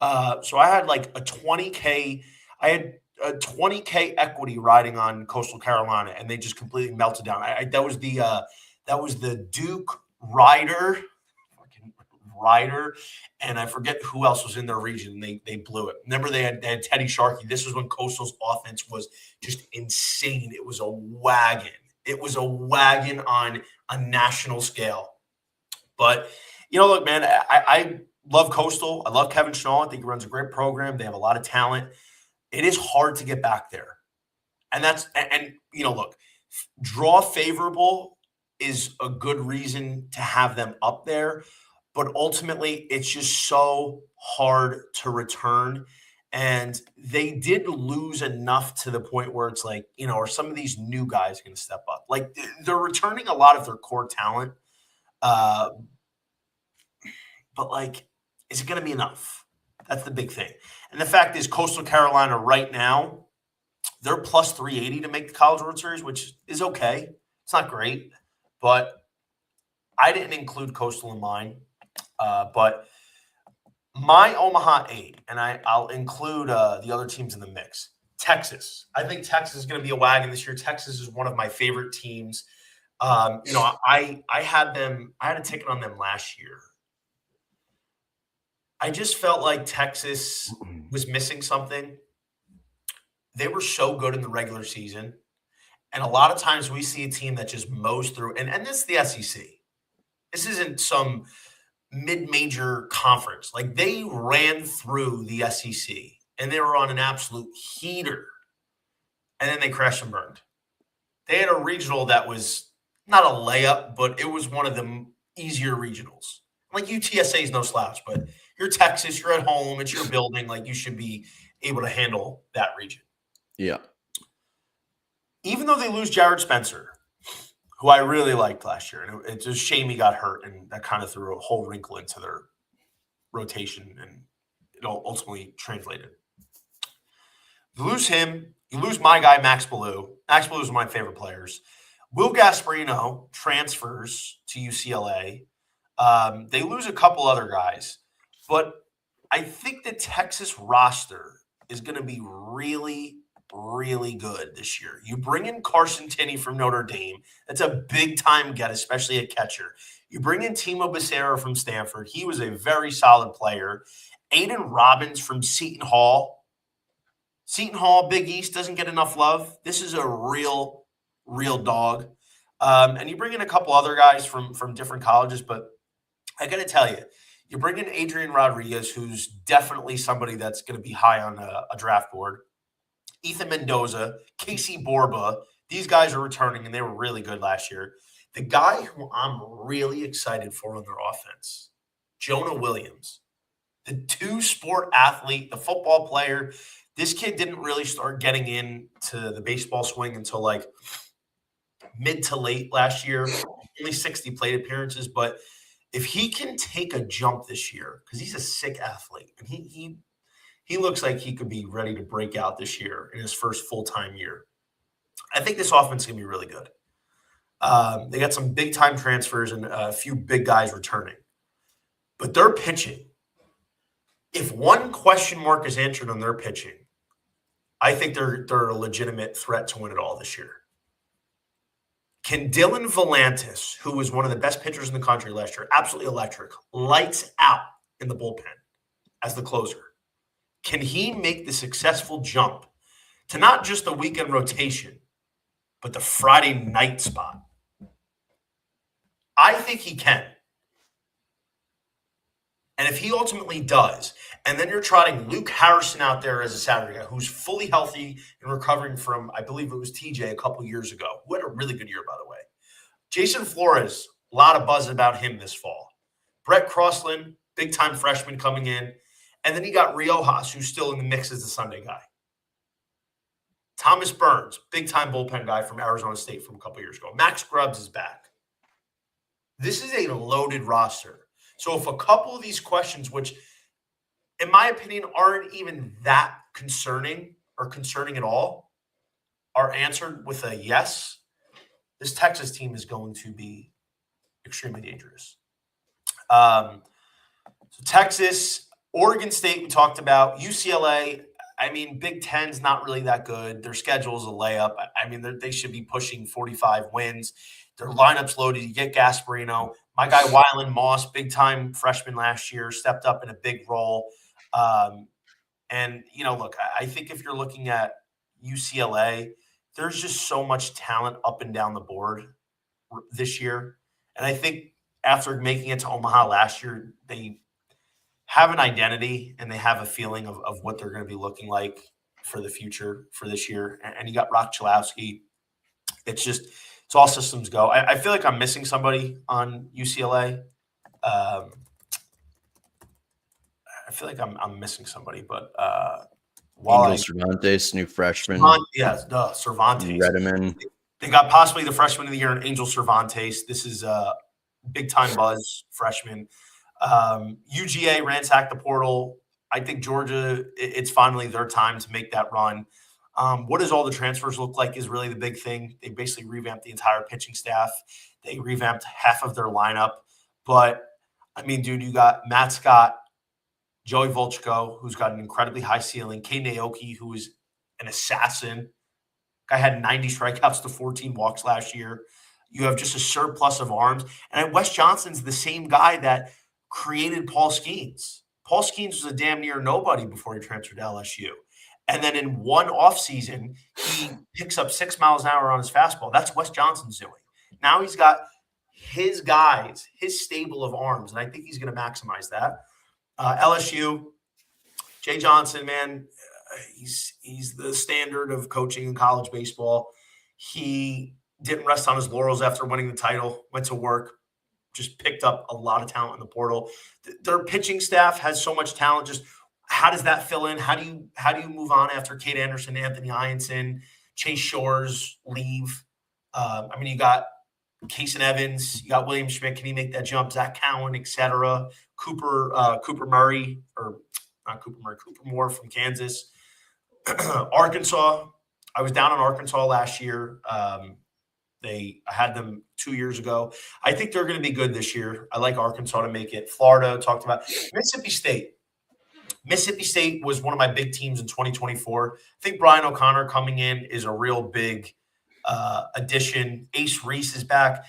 So I had like a 20K. I had a 20K equity riding on Coastal Carolina, and they just completely melted down. That was the Duke Rider, and I forget who else was in their region. They blew it. Remember they had Teddy Sharkey. This was when Coastal's offense was just insane. It was a wagon. It was a wagon on a national scale. But look, man, I love Coastal. I love Kevin Schnall. I think he runs a great program. They have a lot of talent. It is hard to get back there, and look, draw favorable is a good reason to have them up there. But ultimately, it's just so hard to return. And they did lose enough to the point where it's like, are some of these new guys going to step up? Like, they're returning a lot of their core talent. But, is it going to be enough? That's the big thing. And the fact is, Coastal Carolina right now, they're plus 380 to make the College World Series, which is okay. It's not great. But I didn't include Coastal in mine. But my Omaha 8, and I'll include the other teams in the mix. Texas. I think Texas is going to be a wagon this year. Texas is one of my favorite teams. I had a ticket on them last year. I just felt like Texas was missing something. They were so good in the regular season. And a lot of times we see a team that just mows through. And this is the SEC. This isn't some mid-major conference. Like, they ran through the SEC, and they were on an absolute heater. And then they crashed and burned. They had a regional that was not a layup, but it was one of the easier regionals. Like, UTSA is no slouch, but you're Texas, you're at home, it's your building. Like, you should be able to handle that region. Yeah. Even though they lose Jared Spencer, who I really liked last year, and it's a shame he got hurt, and that kind of threw a whole wrinkle into their rotation, and it ultimately translated. You lose him, you lose my guy, Max Ballou. Max Ballou is one of my favorite players. Will Gasparino transfers to UCLA. They lose a couple other guys, but I think the Texas roster is going to be really, really good this year. You bring in Carson Tinney from Notre Dame. That's a big-time get, especially at catcher. You bring in Timo Becerra from Stanford. He was a very solid player. Aiden Robbins from Seton Hall. Seton Hall, Big East, doesn't get enough love. This is a real dog. And you bring in a couple other guys from different colleges, but I got to tell you, you bring in Adrian Rodriguez, who's definitely somebody that's going to be high on a draft board. Ethan Mendoza, Casey Borba, these guys are returning, and they were really good last year. The guy who I'm really excited for on their offense, Jonah Williams, the two-sport athlete, the football player. This kid didn't really start getting into the baseball swing until like mid to late last year, only 60 plate appearances. But if he can take a jump this year, because he's a sick athlete, and he looks like he could be ready to break out this year in his first full-time year. I think this offense is going to be really good. They got some big-time transfers and a few big guys returning. But their pitching, if one question mark is answered on their pitching, I think they're a legitimate threat to win it all this year. Can Dylan Volantis, who was one of the best pitchers in the country last year, absolutely electric, lights out in the bullpen as the closer, can he make the successful jump to not just the weekend rotation, but the Friday night spot? I think he can. And if he ultimately does, and then you're trotting Luke Harrison out there as a Saturday guy who's fully healthy and recovering from, I believe it was TJ a couple years ago, who had a really good year, by the way. Jason Flores, a lot of buzz about him this fall. Brett Crossland, big-time freshman coming in. And then you got Riojas, who's still in the mix as the Sunday guy. Thomas Burns, big-time bullpen guy from Arizona State from a couple years ago. Max Grubbs is back. This is a loaded roster. So if a couple of these questions, which in my opinion aren't even that concerning or concerning at all, are answered with a yes, this Texas team is going to be extremely dangerous. So Texas, Oregon State, we talked about. UCLA, I mean, Big Ten's not really that good. Their schedule is a layup. I mean, they should be pushing 45 wins. Their lineup's loaded. You get Gasparino. My guy, Wyland Moss, big-time freshman last year, stepped up in a big role. And, look, I think if you're looking at UCLA, there's just so much talent up and down the board this year. And I think after making it to Omaha last year, they have an identity and they have a feeling of what they're going to be looking like for the future for this year. And you got Rock Chalowski. It's all systems go. I feel like I'm missing somebody on UCLA. I feel like I'm missing somebody, but Angel Cervantes, new freshman. Cervantes. Redeman. They got possibly the freshman of the year in Angel Cervantes. This is a big-time buzz freshman. UGA ransacked the portal. I think Georgia, it's finally their time to make that run. What does all the transfers look like is really the big thing. They basically revamped the entire pitching staff. They revamped half of their lineup. But, I mean, dude, you got Matt Scott, Joey Volchko, who's got an incredibly high ceiling, Kei Naoki, who is an assassin. Guy had 90 strikeouts to 14 walks last year. You have just a surplus of arms. And Wes Johnson's the same guy that created Paul Skeens. Paul Skeens was a damn near nobody before he transferred to LSU. And then in one offseason, he picks up 6 miles an hour on his fastball. That's Wes Johnson's doing. Now he's got his guys, his stable of arms, and I think he's going to maximize that. LSU, Jay Johnson, man, he's the standard of coaching in college baseball. He didn't rest on his laurels after winning the title, went to work, just picked up a lot of talent in the portal. Their pitching staff has so much talent. Just how does that fill in? How do you move on after Kate Anderson, Anthony Ianson, Chase Shores leave? You got Case and Evans, you got William Schmidt. Can he make that jump? Zach Cowan, etc. Cooper Murray, or not Cooper Murray, Cooper Moore from Kansas. Arkansas. I was down in Arkansas last year. I had them 2 years ago. I think they're going to be good this year. I like Arkansas to make it. Florida, talked about. Mississippi State. Mississippi State was one of my big teams in 2024. I think Brian O'Connor coming in is a real big addition. Ace Reese is back.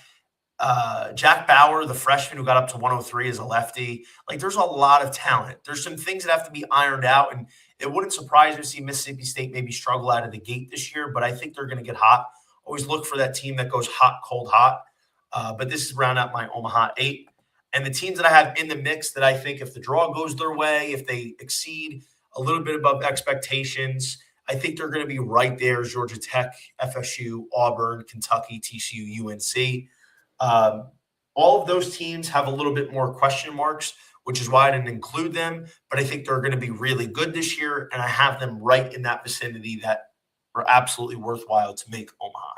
Jack Bauer, the freshman who got up to 103 is a lefty. Like, there's a lot of talent. There's some things that have to be ironed out, and it wouldn't surprise me to see Mississippi State maybe struggle out of the gate this year, but I think they're going to get hot. Always look for that team that goes hot, cold, hot. But this is round out my Omaha 8. And the teams that I have in the mix that I think if the draw goes their way, if they exceed a little bit above expectations, I think they're going to be right there. Georgia Tech, FSU, Auburn, Kentucky, TCU, UNC. All of those teams have a little bit more question marks, which is why I didn't include them. But I think they're going to be really good this year, and I have them right in that vicinity that are absolutely worthwhile to make Omaha.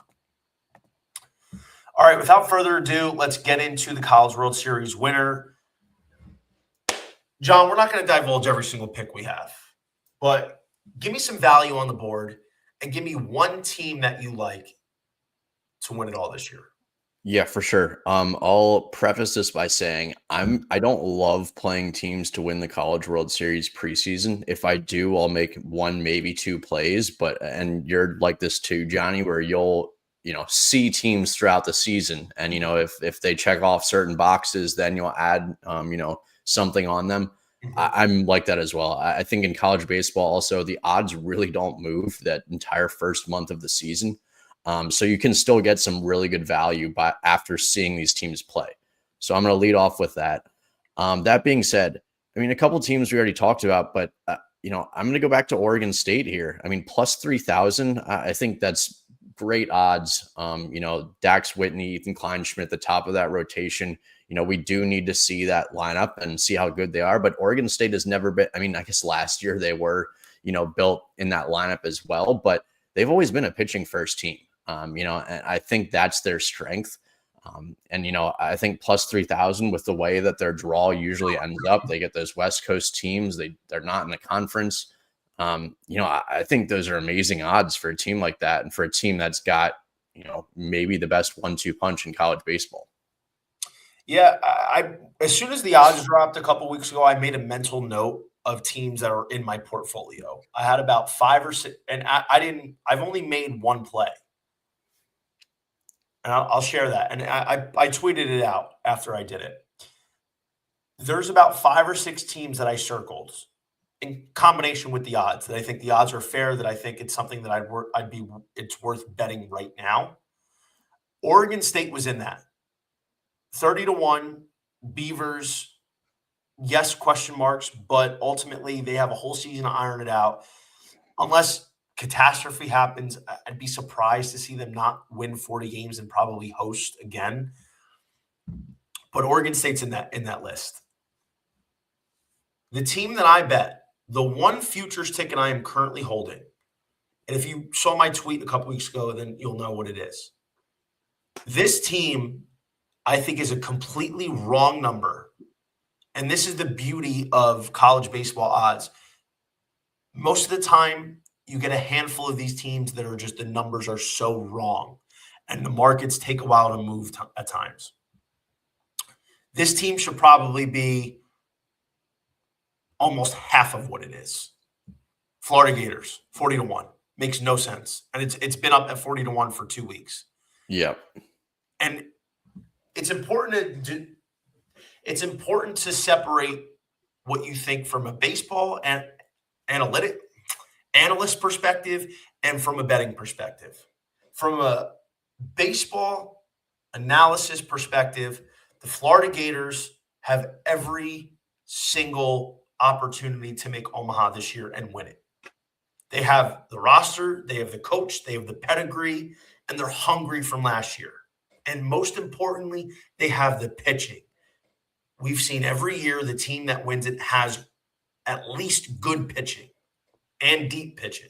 All right, without further ado, let's get into the College World Series winner. John, we're not going to divulge every single pick we have, but give me some value on the board and give me one team that you like to win it all this year. Yeah, for sure. I'll preface this by saying I don't love playing teams to win the College World Series preseason. If I do, I'll make one, maybe two plays, and you're like this too, Johnny, where you'll see teams throughout the season, and if they check off certain boxes, then you'll add something on them. Mm-hmm. I'm like that as well. I think in college baseball also the odds really don't move that entire first month of the season. So you can still get some really good value after seeing these teams play. So I'm going to lead off with that. That being said, a couple teams we already talked about, but I'm going to go back to Oregon State here. Plus 3,000. I think that's great odds. Dax Whitney, Ethan Kleinschmidt at the top of that rotation. We do need to see that lineup and see how good they are. But Oregon State has never been. I guess last year they were, built in that lineup as well, but they've always been a pitching first team. And I think that's their strength. I think plus 3,000 with the way that their draw usually ends up, they get those West Coast teams. They're not in the conference. I think those are amazing odds for a team like that. And for a team that's got, maybe the best 1-2 punch in college baseball. Yeah. I as soon as the odds dropped a couple weeks ago, I made a mental note of teams that are in my portfolio. I had about 5 or 6, and I've only made one play. And I'll share that. And I tweeted it out after I did it. There's about 5 or 6 teams that I circled in combination with the odds, that I think the odds are fair, that I think it's something that it's worth betting right now. Oregon State was in that. 30-1, Beavers, yes, question marks, but ultimately they have a whole season to iron it out. Unless catastrophe happens, I'd be surprised to see them not win 40 games and probably host again. But Oregon State's in that list. The team that I bet, the one futures ticket I am currently holding, and if you saw my tweet a couple weeks ago, then you'll know what it is. This team, I think, is a completely wrong number. And this is the beauty of college baseball odds. Most of the time, you get a handful of these teams that are just, the numbers are so wrong, and the markets take a while to move at times. This team should probably be almost half of what it is. Florida Gators, 40-1. Makes no sense. And it's been up at 40-1 for 2 weeks. Yep. And it's important to separate what you think from a baseball and analyst perspective and from a betting perspective. From a baseball analysis perspective, the Florida Gators have every single opportunity to make Omaha this year and win it. They have the roster, they have the coach, they have the pedigree, and they're hungry from last year. And most importantly, they have the pitching. We've seen every year the team that wins it has at least good pitching and deep pitching.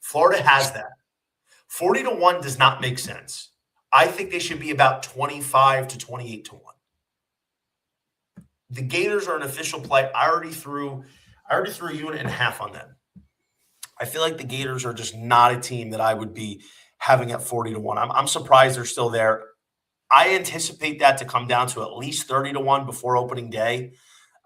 Florida has that. 40-1 does not make sense. I think they should be about 25 to 28-1. The Gators are an official play. I already threw a unit and a half on them. I feel like the Gators are just not a team that I would be having at 40-1. I'm surprised they're still there. I anticipate that to come down to at least 30-1 before opening day.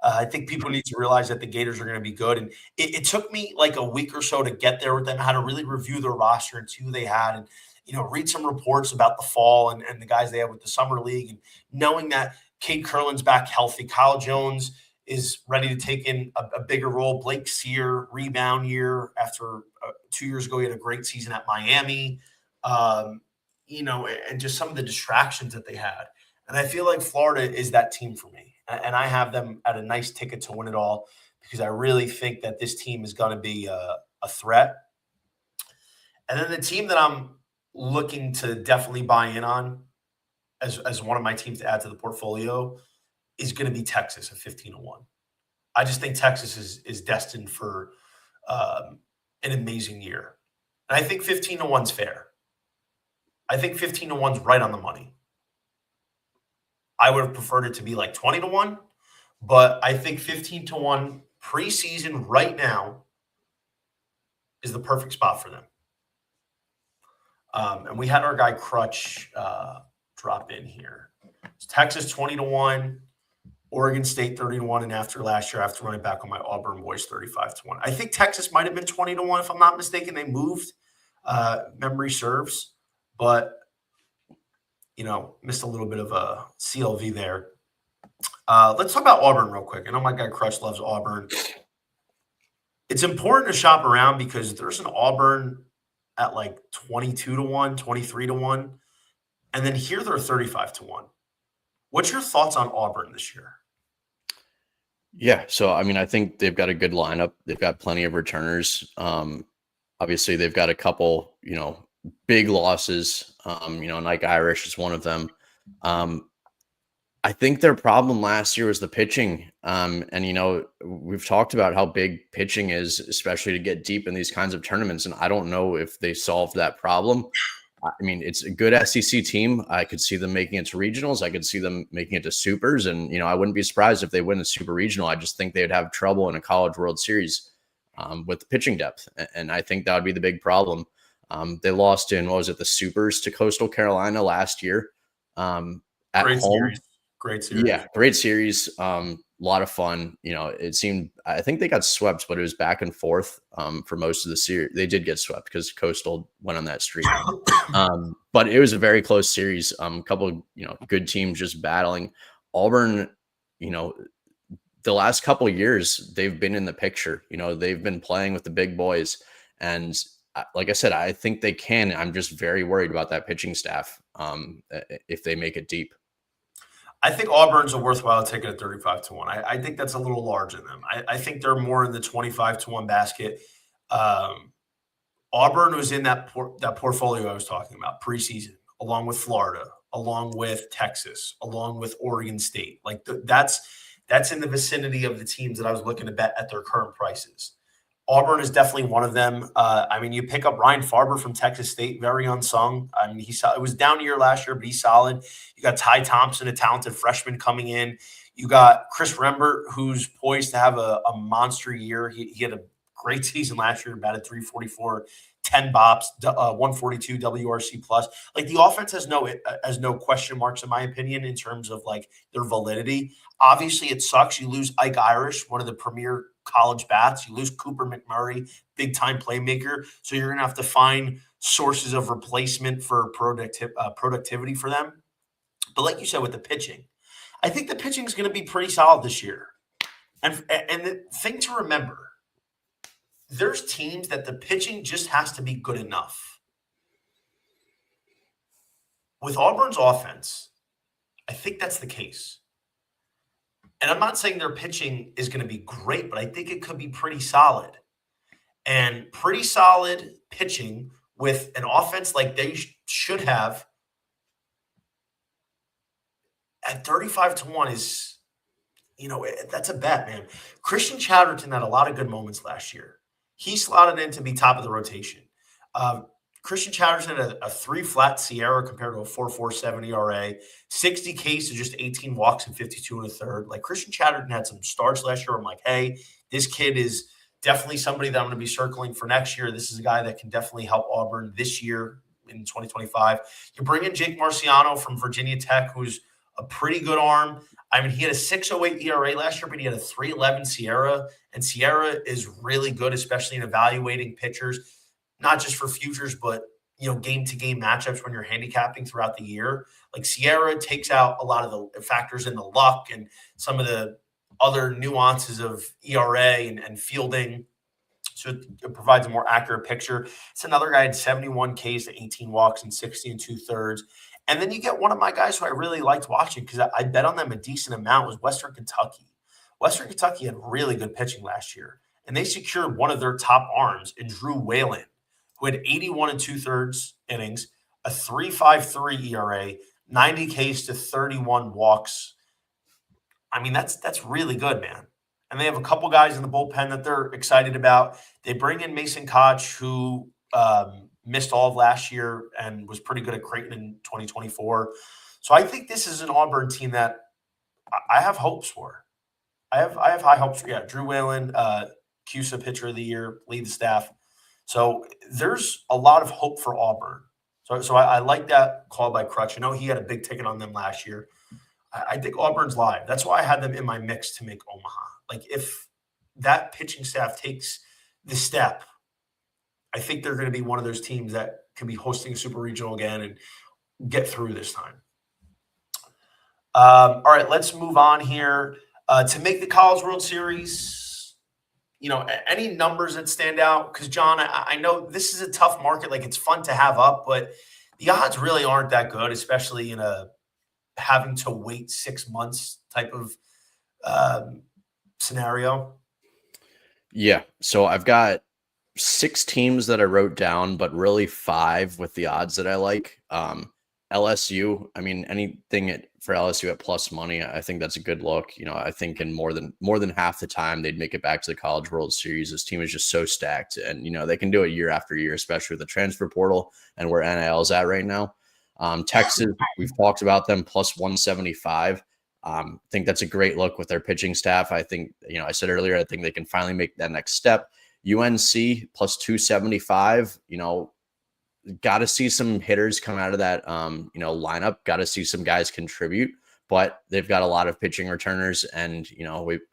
I think people need to realize that the Gators are going to be good. And it took me like a week or so to get there with them, how to really review their roster and see who they had and, read some reports about the fall and the guys they have with the summer league. And knowing that Cade Curlin's back healthy, Kyle Jones is ready to take in a bigger role. Blake Sear, rebound year after 2 years ago, he had a great season at Miami. And just some of the distractions that they had. And I feel like Florida is that team for me. And I have them at a nice ticket to win it all because I really think that this team is going to be a threat. And then the team that I'm looking to definitely buy in on as one of my teams to add to the portfolio is going to be Texas at 15-1. I just think Texas is destined for an amazing year. And I think 15-1 is fair. I think 15-1 is right on the money. I would have preferred it to be like 20-1, but I think 15-1 preseason right now is the perfect spot for them. And we had our guy Crutch drop in here. It's Texas 20-1, Oregon State 30-1, and after last year, after running back on my Auburn boys 35-1. I think Texas might have been 20-1 if I'm not mistaken. They moved. Memory serves, but missed a little bit of a CLV there. Let's talk about Auburn real quick. I know my guy Crutch loves Auburn. It's important to shop around because there's an Auburn at like 22-1, 23-1, and then here they're 35-1. What's your thoughts on Auburn this year? Yeah, so I think they've got a good lineup. They've got plenty of returners. Obviously, they've got a couple, big losses. Nike Irish is one of them. I think their problem last year was the pitching. And we've talked about how big pitching is, especially to get deep in these kinds of tournaments. And I don't know if they solved that problem. It's a good SEC team. I could see them making it to regionals. I could see them making it to supers. And, I wouldn't be surprised if they win the super regional. I just think they'd have trouble in a College World Series with the pitching depth. And I think that would be the big problem. They lost in, the supers to Coastal Carolina last year at Great home. Series. Great series. Yeah, great series. A lot of fun. It seemed, I think they got swept, but it was back and forth for most of the series. They did get swept because Coastal went on that streak. But it was a very close series. A couple, good teams just battling. Auburn, the last couple of years, they've been in the picture. They've been playing with the big boys. And like I said, I think they can. I'm just very worried about that pitching staff if they make it deep. I think Auburn's a worthwhile ticket at 35-1. I think that's a little large in them. I think they're more in the 25-1 basket. Auburn was in that portfolio I was talking about preseason, along with Florida, along with Texas, along with Oregon State. Like that's in the vicinity of the teams that I was looking to bet at their current prices. Auburn is definitely one of them. You pick up Ryan Farber from Texas State, very unsung. It was down a year last year, but he's solid. You got Ty Thompson, a talented freshman coming in. You got Chris Rembert, who's poised to have a monster year. He had a great season last year, batted .344, 10 bops, 142 WRC plus. Like the offense has no question marks in my opinion in terms of like their validity. Obviously, it sucks. You lose Ike Irish, one of the premier college bats. You lose Cooper McMurray, big time playmaker. So you're gonna have to find sources of replacement for productivity for them. But like you said with the pitching, I think the pitching is going to be pretty solid this year. And the thing to remember, there's teams that the pitching just has to be good enough. With Auburn's offense, I think that's the case. And I'm not saying their pitching is going to be great, but I think it could be pretty solid. And pretty solid pitching with an offense like they should have at 35 to 1 is, that's a bet, man. Christian Chatterton had a lot of good moments last year. He slotted in to be top of the rotation. Uh, Christian Chatterton had a 3 flat Sierra compared to a 4.47 ERA, 60 Ks to just 18 walks and 52 and a third. Like Christian Chatterton had some starts last year. I'm like, hey, this kid is definitely somebody that I'm going to be circling for next year. This is a guy that can definitely help Auburn this year in 2025. You bring in Jake Marciano from Virginia Tech, who's a pretty good arm. I mean, he had a 6.08 ERA last year, but he had a 3.11 Sierra, and Sierra is really good, especially in evaluating pitchers, not just for futures, but game-to-game matchups when you're handicapping throughout the year. Like Sierra takes out a lot of the factors in the luck and some of the other nuances of ERA and fielding. So it provides a more accurate picture. It's another guy had 71 Ks to 18 walks and 60 and 2/3. And then you get one of my guys who I really liked watching because I bet on them a decent amount was Western Kentucky. Western Kentucky had really good pitching last year, and they secured one of their top arms in Drew Whalen, who had 81 and 2/3 innings, a 3.53 ERA, 90 Ks to 31 walks. I mean, that's really good, man. And they have a couple guys in the bullpen that they're excited about. They bring in Mason Koch, who missed all of last year and was pretty good at Creighton in 2024. So I think this is an Auburn team that I have hopes for. I have high hopes for. Yeah, Drew Whalen, CUSA Pitcher of the Year, lead the staff. So there's a lot of hope for Auburn. So I like that call by Crutch. I know he had a big ticket on them last year. I think Auburn's live. That's why I had them in my mix to make Omaha. Like if that pitching staff takes the step, I think they're going to be one of those teams that can be hosting a super regional again and get through this time. All right, let's move on here. To make the College World Series, any numbers that stand out? Because, John, I know this is a tough market. Like, it's fun to have up, but the odds really aren't that good, especially in a having to wait 6 months type of scenario. Yeah. So I've got 6 teams that I wrote down, but really 5 with the odds that I like. LSU, I mean, anything for LSU at plus money, I think that's a good look. I think in more than half the time they'd make it back to the College World Series. This team is just so stacked, and they can do it year after year, especially with the transfer portal and where NIL is at right now. Texas, we've talked about them plus 175. I think that's a great look with their pitching staff. I think, I said earlier, I think they can finally make that next step. UNC plus 275, got to see some hitters come out of that, lineup. Got to see some guys contribute, but they've got a lot of pitching returners. And,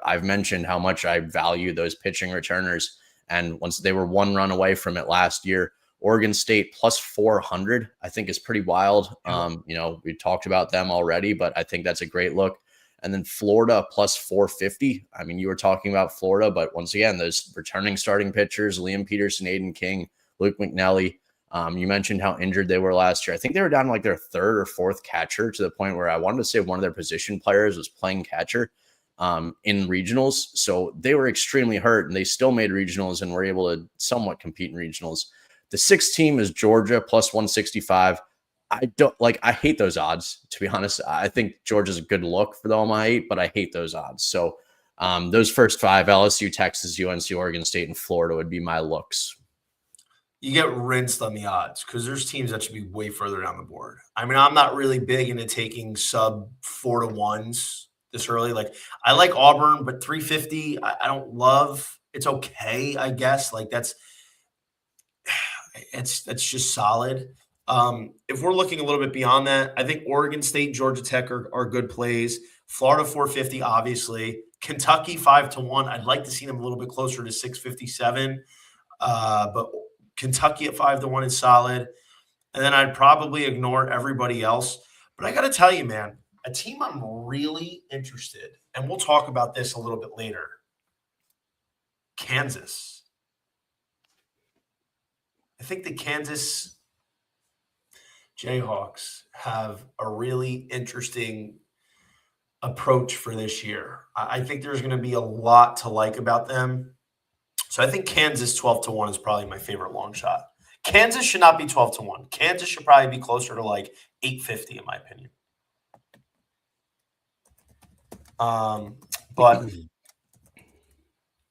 I've mentioned how much I value those pitching returners. And once they were 1 run away from it last year, Oregon State plus 400, I think is pretty wild. We talked about them already, but I think that's a great look. And then Florida plus 450. I mean, you were talking about Florida, but once again, those returning starting pitchers, Liam Peterson, Aiden King, Luke McNelly. You mentioned how injured they were last year. I think they were down to like their 3rd or 4th catcher, to the point where I wanted to say one of their position players was playing catcher in regionals. So they were extremely hurt, and they still made regionals and were able to somewhat compete in regionals. The 6th team is Georgia plus 165. I hate those odds, to be honest. I think Georgia's a good look for the Omaha 8, but I hate those odds. So those first 5, LSU, Texas, UNC, Oregon State, and Florida would be my looks. You get rinsed on the odds because there's teams that should be way further down the board. I mean, I'm not really big into taking sub 4 to 1s this early. Like, I like Auburn, but 350, I don't love. It's okay, I guess. Like, that's just solid. If we're looking a little bit beyond that, I think Oregon State, Georgia Tech are good plays. Florida 450, obviously. Kentucky 5 to 1. I'd like to see them a little bit closer to 657. But Kentucky at 5 to 1 is solid. And then I'd probably ignore everybody else. But I got to tell you, man, a team I'm really interested, and we'll talk about this a little bit later. Kansas. I think the Kansas Jayhawks have a really interesting approach for this year. I think there's going to be a lot to like about them. So I think Kansas 12 to 1 is probably my favorite long shot. Kansas should not be 12 to 1. Kansas should probably be closer to like 850 in my opinion. But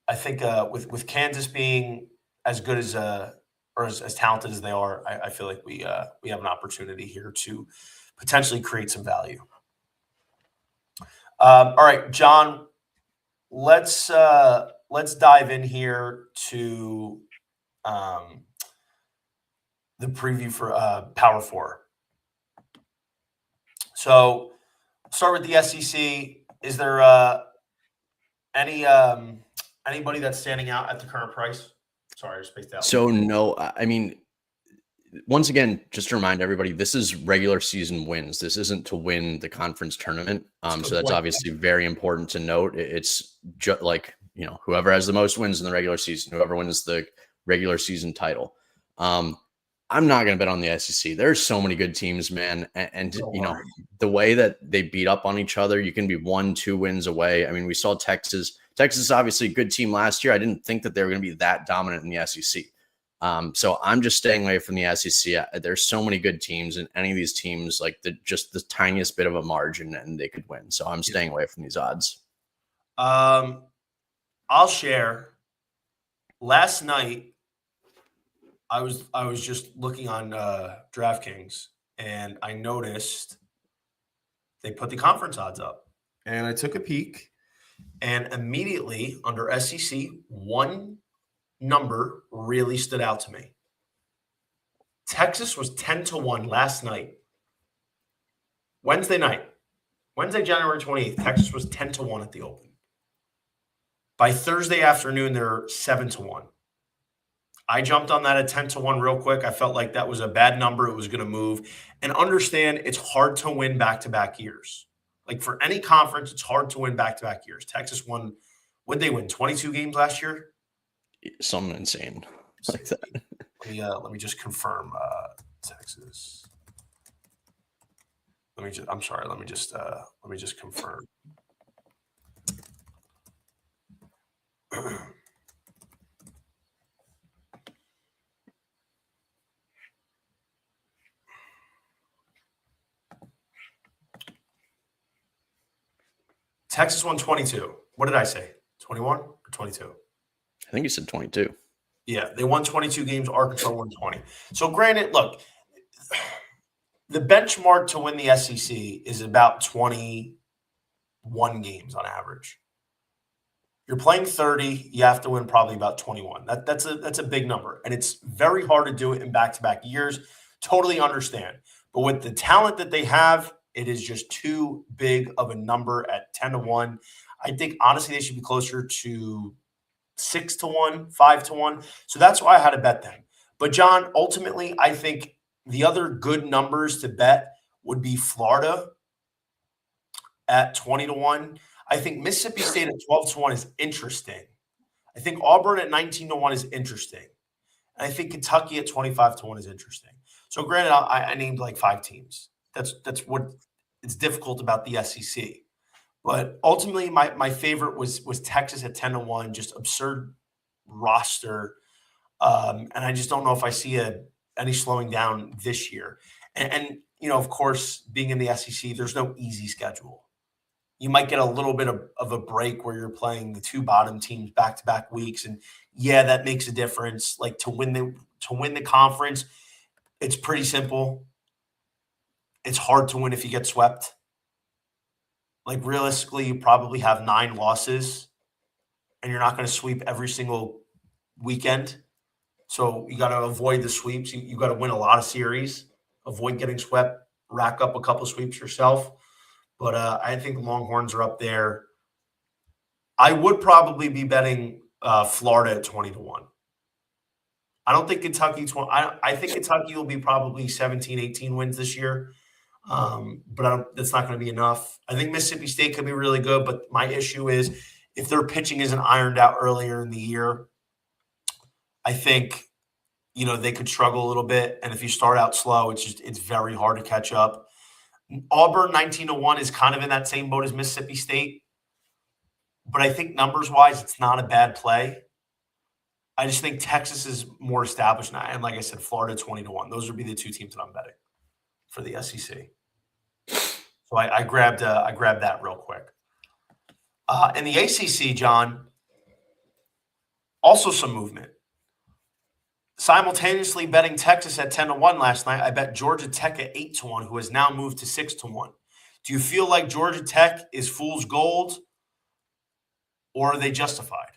I think with Kansas being as good as or as talented as they are, I feel like we have an opportunity here to potentially create some value. All right, John, let's dive in here to the preview for Power Four. So start with the SEC. Is there anybody that's standing out at the current price? Sorry, I spaced out. So no, I mean, once again, just to remind everybody, this is regular season wins. This isn't to win the conference tournament. So that's obviously very important to note. It's just like, whoever has the most wins in the regular season, whoever wins the regular season title. I'm not going to bet on the SEC. There's so many good teams, man. And the way that they beat up on each other, you can be 1-2 wins away. I mean, we saw Texas. Texas is obviously a good team last year. I didn't think that they were going to be that dominant in the SEC. So I'm just staying away from the SEC. There's so many good teams, and any of these teams, like just the tiniest bit of a margin, and they could win. So I'm staying away from these odds. I'll share. Last night, I was just looking on DraftKings, and I noticed they put the conference odds up, and I took a peek, and immediately under SEC, one number really stood out to me. Texas was 10-1 last night. Wednesday, January 28th, Texas was 10-1 at the Open. By Thursday afternoon, they're 7-1. I jumped on that at 10-1 real quick. I felt like that was a bad number. It was going to move. And understand, it's hard to win back-to-back years. Like for any conference, it's hard to win back-to-back years. Texas won, would they win 22 games last year? Something insane like that. Let me just confirm Texas. Let me just confirm. Texas won 22. What did I say? 21 or 22? I think you said 22. Yeah, they won 22 games. Arkansas won 20. So granted, look, the benchmark to win the SEC is about 21 games on average. You're playing 30, you have to win probably about 21. That's a big number, and it's very hard to do it in back-to-back years. Totally understand. But with the talent that they have, it is just too big of a number at 10-1. I think honestly they should be closer to 6-1, 5-1. So that's why I had to bet them. But John, ultimately, I think the other good numbers to bet would be Florida at 20-1. I think Mississippi State at 12-1 is interesting. I think Auburn at 19-1 is interesting. And I think Kentucky at 25-1 is interesting. So granted, I named like 5 teams. That's what it's difficult about the SEC. But ultimately, my favorite was Texas at 10-1, just absurd roster. And I just don't know if I see any slowing down this year. And of course, being in the SEC, there's no easy schedule. You might get a little bit of a break where you're playing the 2 bottom teams back-to-back weeks. And yeah, that makes a difference. Like to win the conference, it's pretty simple. It's hard to win if you get swept. Like realistically, you probably have 9 losses and you're not going to sweep every single weekend. So you got to avoid the sweeps. You got to win a lot of series, avoid getting swept, rack up a couple sweeps yourself. But I think Longhorns are up there. I would probably be betting Florida at 20-1. I don't think Kentucky I think Kentucky will be probably 17, 18 wins this year. But that's not going to be enough. I think Mississippi State could be really good, but my issue is if their pitching isn't ironed out earlier in the year, I think they could struggle a little bit. And if you start out slow, it's very hard to catch up. Auburn 19-1 is kind of in that same boat as Mississippi State. But I think numbers-wise, it's not a bad play. I just think Texas is more established now. And like I said, Florida 20-1. Those would be the 2 teams that I'm betting for the SEC. So I grabbed that real quick. In the ACC, John, also some movement. Simultaneously betting Texas at 10-1 last night, I bet Georgia Tech at 8-1, who has now moved to 6-1. Do you feel like Georgia Tech is fool's gold, or are they justified?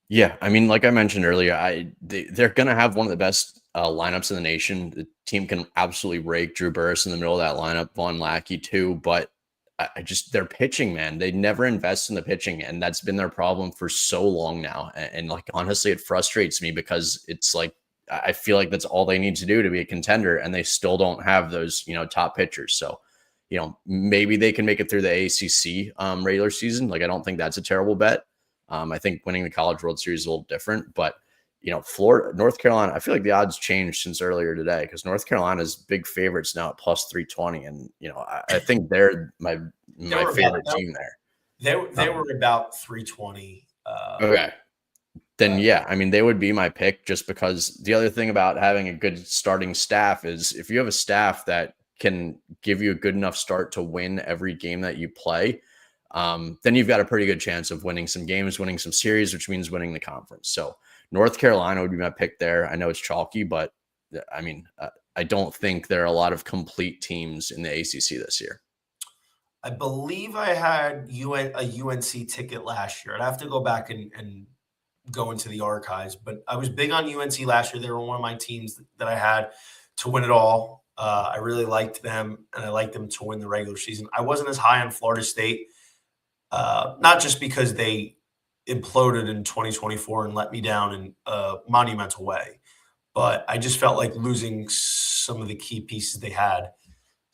Yeah, I mean, like I mentioned earlier, they're going to have one of the best lineups in the nation. The team can absolutely rake Drew Burris in the middle of that lineup, Von Lackey too, but I just their pitching, man, they never invest in the pitching, and that's been their problem for so long now. And like honestly, it frustrates me because it's like I feel like that's all they need to do to be a contender, and they still don't have those top pitchers. So maybe they can make it through the ACC regular season. Like I don't think that's a terrible bet. I think winning the College World Series is a little different, but Florida, North Carolina, I feel like the odds changed since earlier today because North Carolina's big favorites now at plus 320. And, I think they're my favorite team there. They were about 320. Okay. Then, yeah, I mean, they would be my pick just because the other thing about having a good starting staff is if you have a staff that can give you a good enough start to win every game that you play, then you've got a pretty good chance of winning some games, winning some series, which means winning the conference. So North Carolina would be my pick there. I know it's chalky, but I mean, I don't think there are a lot of complete teams in the ACC this year. I believe I had a UNC ticket last year. I'd have to go back and go into the archives, but I was big on UNC last year. They were one of my teams that I had to win it all. I really liked them, and I liked them to win the regular season. I wasn't as high on Florida State, not just because they imploded in 2024 and let me down in a monumental way, but I just felt like losing some of the key pieces they had,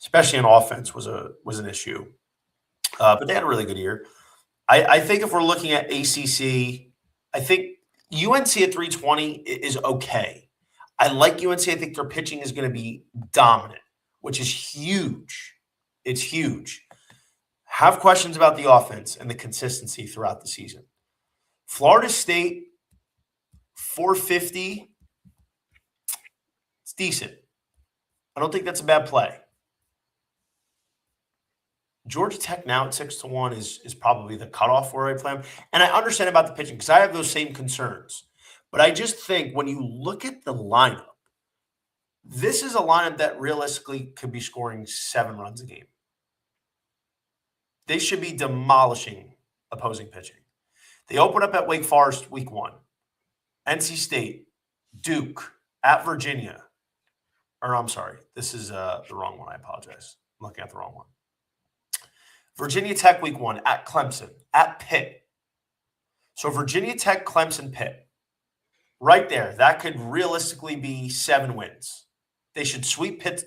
especially in offense, was an issue. But they had a really good year. I think if we're looking at ACC, I think UNC at 320 is okay. I like UNC. I think their pitching is going to be dominant, which is huge. It's huge. Have questions about the offense and the consistency throughout the season. Florida State, 450. It's decent. I don't think that's a bad play. Georgia Tech now at 6-1 is probably the cutoff where I play them. And I understand about the pitching because I have those same concerns. But I just think when you look at the lineup, this is a lineup that realistically could be scoring 7 runs a game. They should be demolishing opposing pitching. They open up at Wake Forest week 1. NC State, Duke, at Virginia. Or I'm sorry, this is the wrong one. I apologize. I'm looking at the wrong one. Virginia Tech week 1, at Clemson, at Pitt. So Virginia Tech, Clemson, Pitt. Right there, that could realistically be 7 wins. They should sweep Pitt.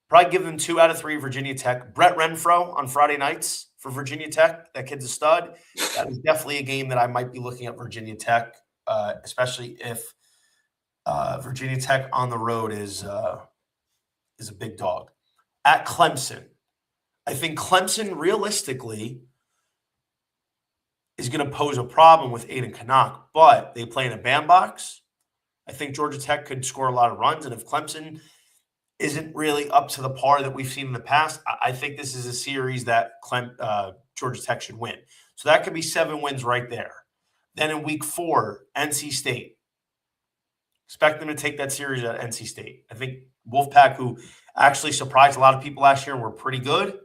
Probably give them 2 out of 3 Virginia Tech. Brett Renfro on Friday nights for Virginia Tech. That kid's a stud. That is definitely a game that I might be looking at Virginia Tech, especially if Virginia Tech on the road is a big dog. At Clemson, I think Clemson realistically is going to pose a problem with Aiden Canuck, but they play in a bandbox. I think Georgia Tech could score a lot of runs, and if Clemson isn't really up to the par that we've seen in the past, I think this is a series that Georgia Tech should win. So that could be 7 wins right there. Then in week 4, NC State. Expect them to take that series at NC State. I think Wolfpack, who actually surprised a lot of people last year and were pretty good.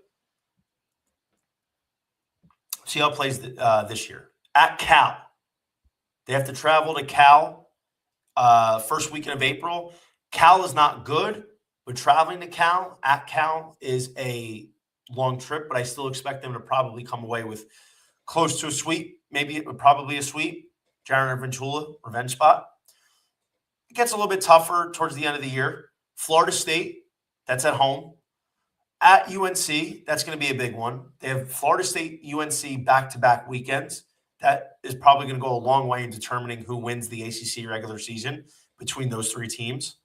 See how it plays this year. At Cal. They have to travel to Cal first weekend of April. Cal is not good, but traveling to Cal, at Cal, is a long trip, but I still expect them to probably come away with close to a sweep. Maybe it would probably a sweep. Jaron Ventura, revenge spot. It gets a little bit tougher towards the end of the year. Florida State, that's at home. At UNC, that's going to be a big one. They have Florida State, UNC back-to-back weekends. That is probably going to go a long way in determining who wins the ACC regular season between those 3 teams.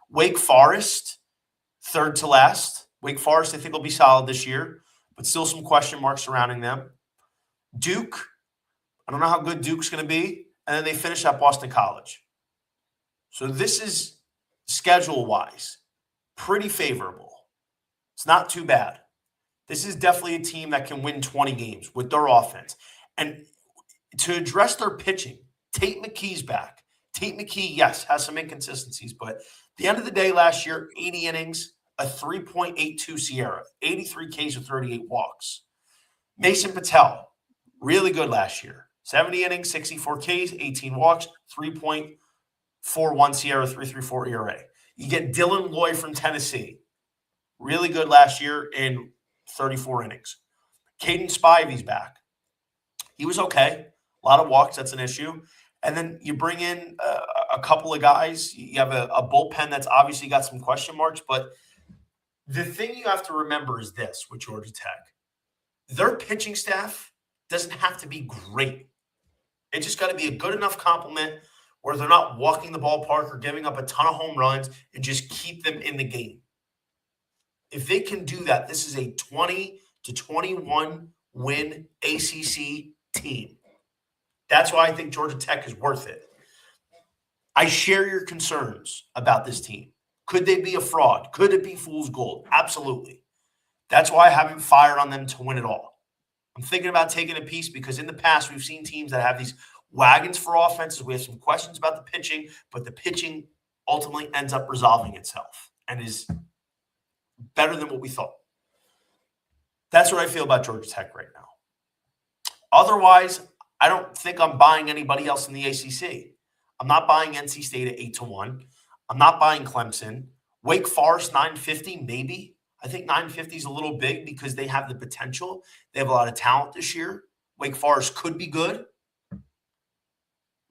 Wake Forest, third to last. Wake Forest, I think, will be solid this year, but still some question marks surrounding them. Duke, I don't know how good Duke's going to be. And then they finish at Boston College. So this is, schedule-wise, pretty favorable. It's not too bad. This is definitely a team that can win 20 games with their offense. And to address their pitching, Tate McKee's back. Tate McKee, yes, has some inconsistencies, but at the end of the day last year, 80 innings, a 3.82 Sierra, 83 Ks with 38 walks. Mason Patel, really good last year. 70 innings, 64 Ks, 18 walks, 3.41 Sierra, 3.34 ERA. You get Dylan Loy from Tennessee. Really good last year in 34 innings. Caden Spivey's back. He was okay. A lot of walks, that's an issue. And then you bring in a couple of guys. You have a bullpen that's obviously got some question marks. But the thing you have to remember is this with Georgia Tech. Their pitching staff doesn't have to be great. It just got to be a good enough complement where they're not walking the ballpark or giving up a ton of home runs and just keep them in the game. If they can do that, this is a 20 to 21 win ACC team. That's why I think Georgia Tech is worth it. I share your concerns about this team. Could they be a fraud? Could it be fool's gold? Absolutely. That's why I haven't fired on them to win it all. I'm thinking about taking a piece because in the past we've seen teams that have these wagons for offenses. We have some questions about the pitching, but the pitching ultimately ends up resolving itself and is better than what we thought. That's what I feel about Georgia Tech right now. Otherwise, I don't think I'm buying anybody else in the ACC. I'm not buying NC State at 8-1. I'm not buying Clemson. Wake Forest 950, maybe. I think 950 is a little big because they have the potential. They have a lot of talent this year. Wake Forest could be good,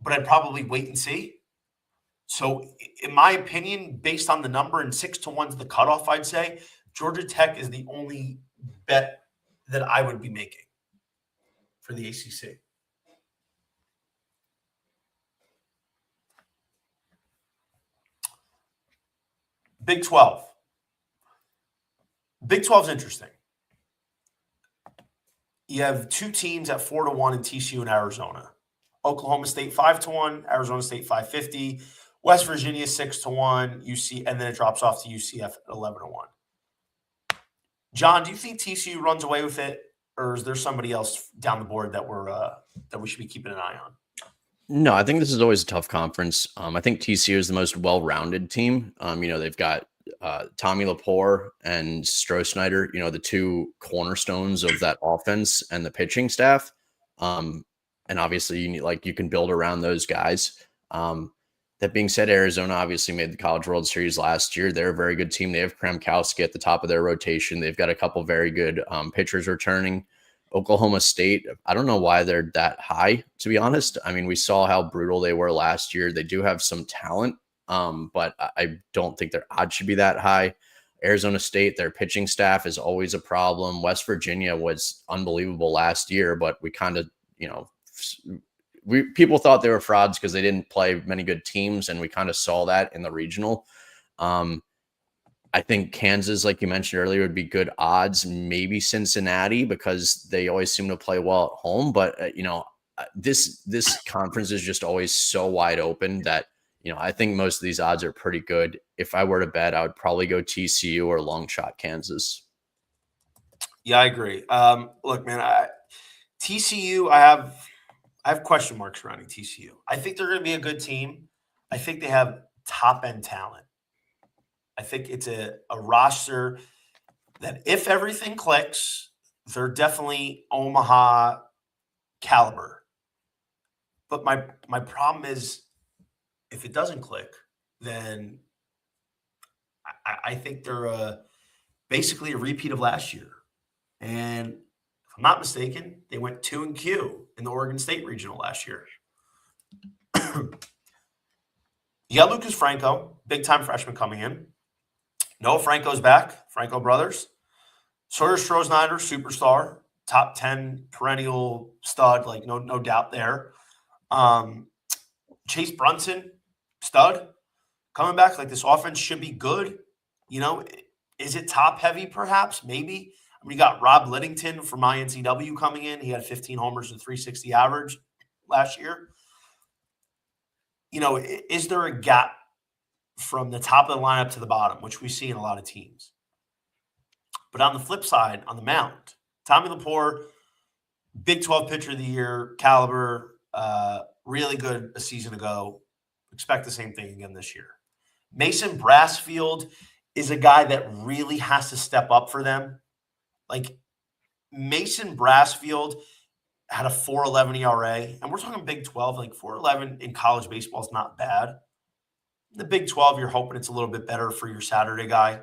but I'd probably wait and see. So, in my opinion, based on the number and 6-1 is the cutoff, I'd say Georgia Tech is the only bet that I would be making for the ACC. Big 12. Big 12 is interesting. You have two teams at 4-1 in TCU and Arizona. Oklahoma State 5-1, Arizona State 550, West Virginia 6-1, UC, and then it drops off to UCF at 11-1. John, do you think TCU runs away with it, or is there somebody else down the board that we should be keeping an eye on? No, I think this is always a tough conference. I think TCU is the most well-rounded team. They've got Tommy Lepore and Stroh-Snyder, the two cornerstones of that offense and the pitching staff. And obviously you can build around those guys. That being said, Arizona obviously made the College World Series last year. They're a very good team. They have Kramkowski at the top of their rotation. They've got a couple very good pitchers returning. Oklahoma State, I don't know why they're that high, to be honest. I mean, we saw how brutal they were last year. They do have some talent, but I don't think their odds should be that high. Arizona State, their pitching staff is always a problem. West Virginia was unbelievable last year, but we kind of, people thought they were frauds because they didn't play many good teams, and we kind of saw that in the regional. I think Kansas, like you mentioned earlier, would be good odds. Maybe Cincinnati because they always seem to play well at home. But, this conference is just always so wide open that, I think most of these odds are pretty good. If I were to bet, I would probably go TCU or long shot Kansas. Yeah, I agree. Look, man, TCU, I have question marks surrounding TCU. I think they're going to be a good team. I think they have top-end talent. I think it's a roster that if everything clicks, they're definitely Omaha caliber. But my problem is if it doesn't click, then I think they're basically a repeat of last year. And if I'm not mistaken, they went 2-Q in the Oregon State Regional last year. You got Lucas Franco, big-time freshman coming in. Noah Franco's back, Franco brothers. Sawyer Stroh-Snyder, superstar, top 10 perennial stud, like no doubt there. Chase Brunson, stud, coming back. Like this offense should be good. Is it top heavy perhaps? Maybe. I mean, you got Rob Liddington from INCW coming in. He had 15 homers and 360 average last year. Is there a gap from the top of the lineup to the bottom, which we see in a lot of teams? But on the flip side, on the mound, Tommy Laporte, Big 12 pitcher of the year caliber, really good a season ago. Expect the same thing again this year. Mason Brassfield is a guy that really has to step up for them. Like Mason Brassfield had a 4.11 ERA, and we're talking Big 12. Like 4.11 in college baseball is not bad. In the Big 12, you're hoping it's a little bit better for your Saturday guy.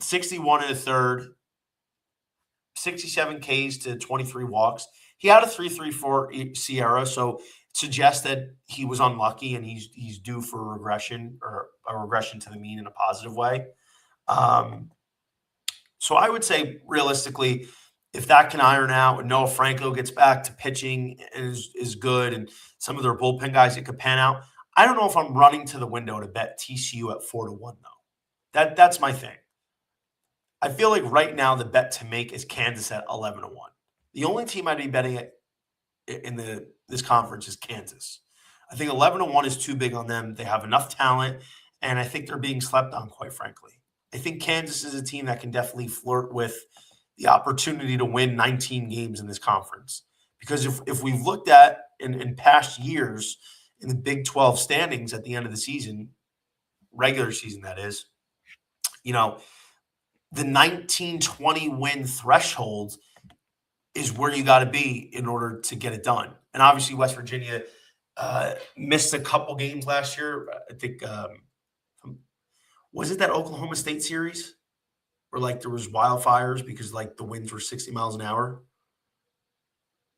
61 and a third, 67 Ks to 23 walks. He had a 3.34 Sierra, so it suggests that he was unlucky and he's due for regression or a regression to the mean in a positive way. So I would say realistically, if that can iron out and Noah Franco gets back to pitching and is good and some of their bullpen guys that could pan out, I don't know if I'm running to the window to bet TCU at 4-1 though. That's my thing. I feel like right now the bet to make is Kansas at 11-1. The only team I'd be betting in this conference is Kansas. I think 11-1 is too big on them. They have enough talent, and I think they're being slept on, quite frankly. I think Kansas is a team that can definitely flirt with the opportunity to win 19 games in this conference. Because if we've looked at in past years in the Big 12 standings at the end of the season, regular season that is, the 19-20 win threshold is where you got to be in order to get it done. And obviously West Virginia missed a couple games last year. I think was it that Oklahoma State series where there was wildfires because the winds were 60 miles an hour?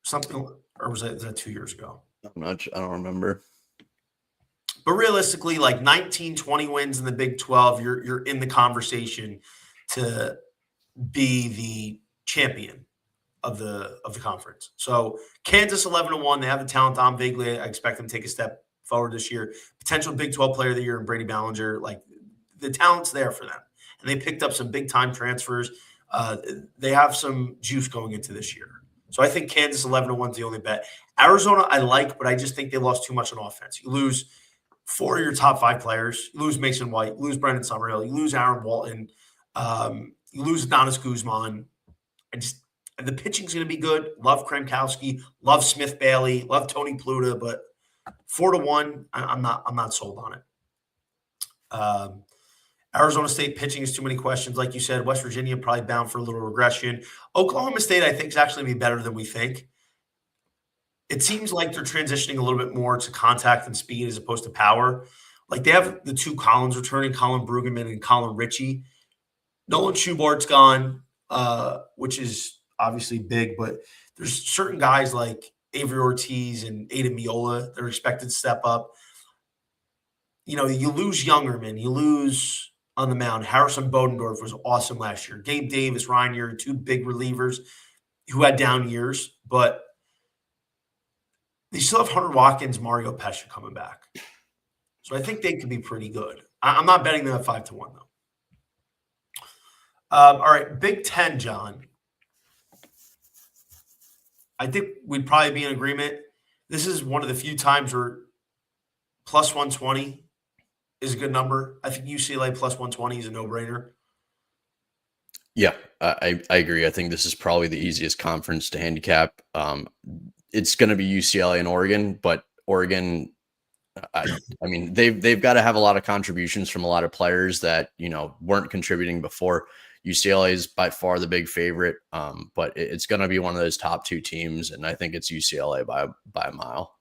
Something, or was that 2 years ago? Not much. I don't remember. But realistically, 19-20 wins in the Big 12, you're in the conversation to be the champion of the conference. So Kansas 11-1, they have the talent. Dom Vagley, I expect them to take a step forward this year. Potential Big 12 player of the year in Brady Ballinger. The talent's there for them. And they picked up some big time transfers. They have some juice going into this year. So I think Kansas 11-1 is the only bet. Arizona I like, but I just think they lost too much on offense. You lose 4 of your top 5 players. You lose Mason White. You lose Brendan Summerhill. You lose Aaron Walton. You lose Adonis Guzman. The pitching's going to be good. Love Kramkowski. Love Smith Bailey. Love Tony Pluta. But 4-1, I'm not sold on it. Arizona State pitching is too many questions. Like you said, West Virginia probably bound for a little regression. Oklahoma State, I think, is actually going to be better than we think. It seems like they're transitioning a little bit more to contact and speed as opposed to power. They have the 2 Collins returning, Colin Brueggemann and Colin Ritchie. Nolan Schubart's gone, which is obviously big, but there's certain guys like Avery Ortiz and Aiden Miola that are expected to step up. You lose Youngerman, you lose on the mound. Harrison Bodendorf was awesome last year. Gabe Davis, Ryan Yeager, 2 big relievers who had down years, but they still have Hunter Watkins, Mario Pesce coming back. So I think they could be pretty good. I'm not betting them at 5-1, though. All right, Big 10, John. I think we'd probably be in agreement. This is one of the few times where plus 120 is a good number. I think UCLA plus 120 is a no-brainer. Yeah, I agree. I think this is probably the easiest conference to handicap. It's going to be UCLA and Oregon, but Oregon, I mean, they've got to have a lot of contributions from a lot of players that weren't contributing before. UCLA is by far the big favorite, but it's going to be one of those top 2 teams, and I think it's UCLA by a mile.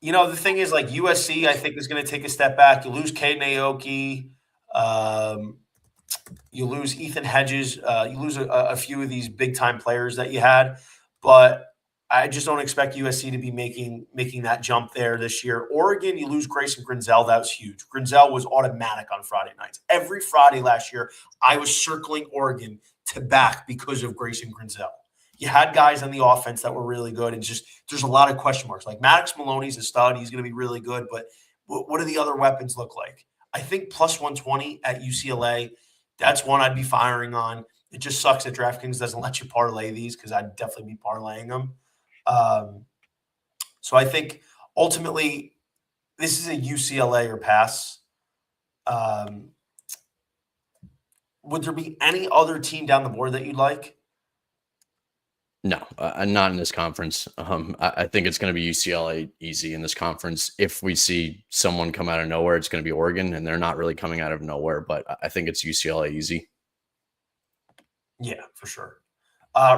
The thing is, USC, I think, is going to take a step back. You lose Kay Naoki. You lose Ethan Hedges. You lose a few of these big-time players that you had. But I just don't expect USC to be making that jump there this year. Oregon, you lose Grayson Grinzel. That was huge. Grinzel was automatic on Friday nights. Every Friday last year, I was circling Oregon to back because of Grayson Grinzel. You had guys on the offense that were really good, and just there's a lot of question marks. Maddox Maloney's a stud. He's going to be really good, but what do the other weapons look like? I think plus 120 at UCLA, that's one I'd be firing on. It just sucks that DraftKings doesn't let you parlay these because I'd definitely be parlaying them. So I think ultimately this is a UCLA or pass. would there be any other team down the board that you'd like? No, not in this conference. I think it's going to be UCLA easy in this conference. If we see someone come out of nowhere, it's going to be Oregon, and they're not really coming out of nowhere. But I think it's UCLA easy. Yeah, for sure.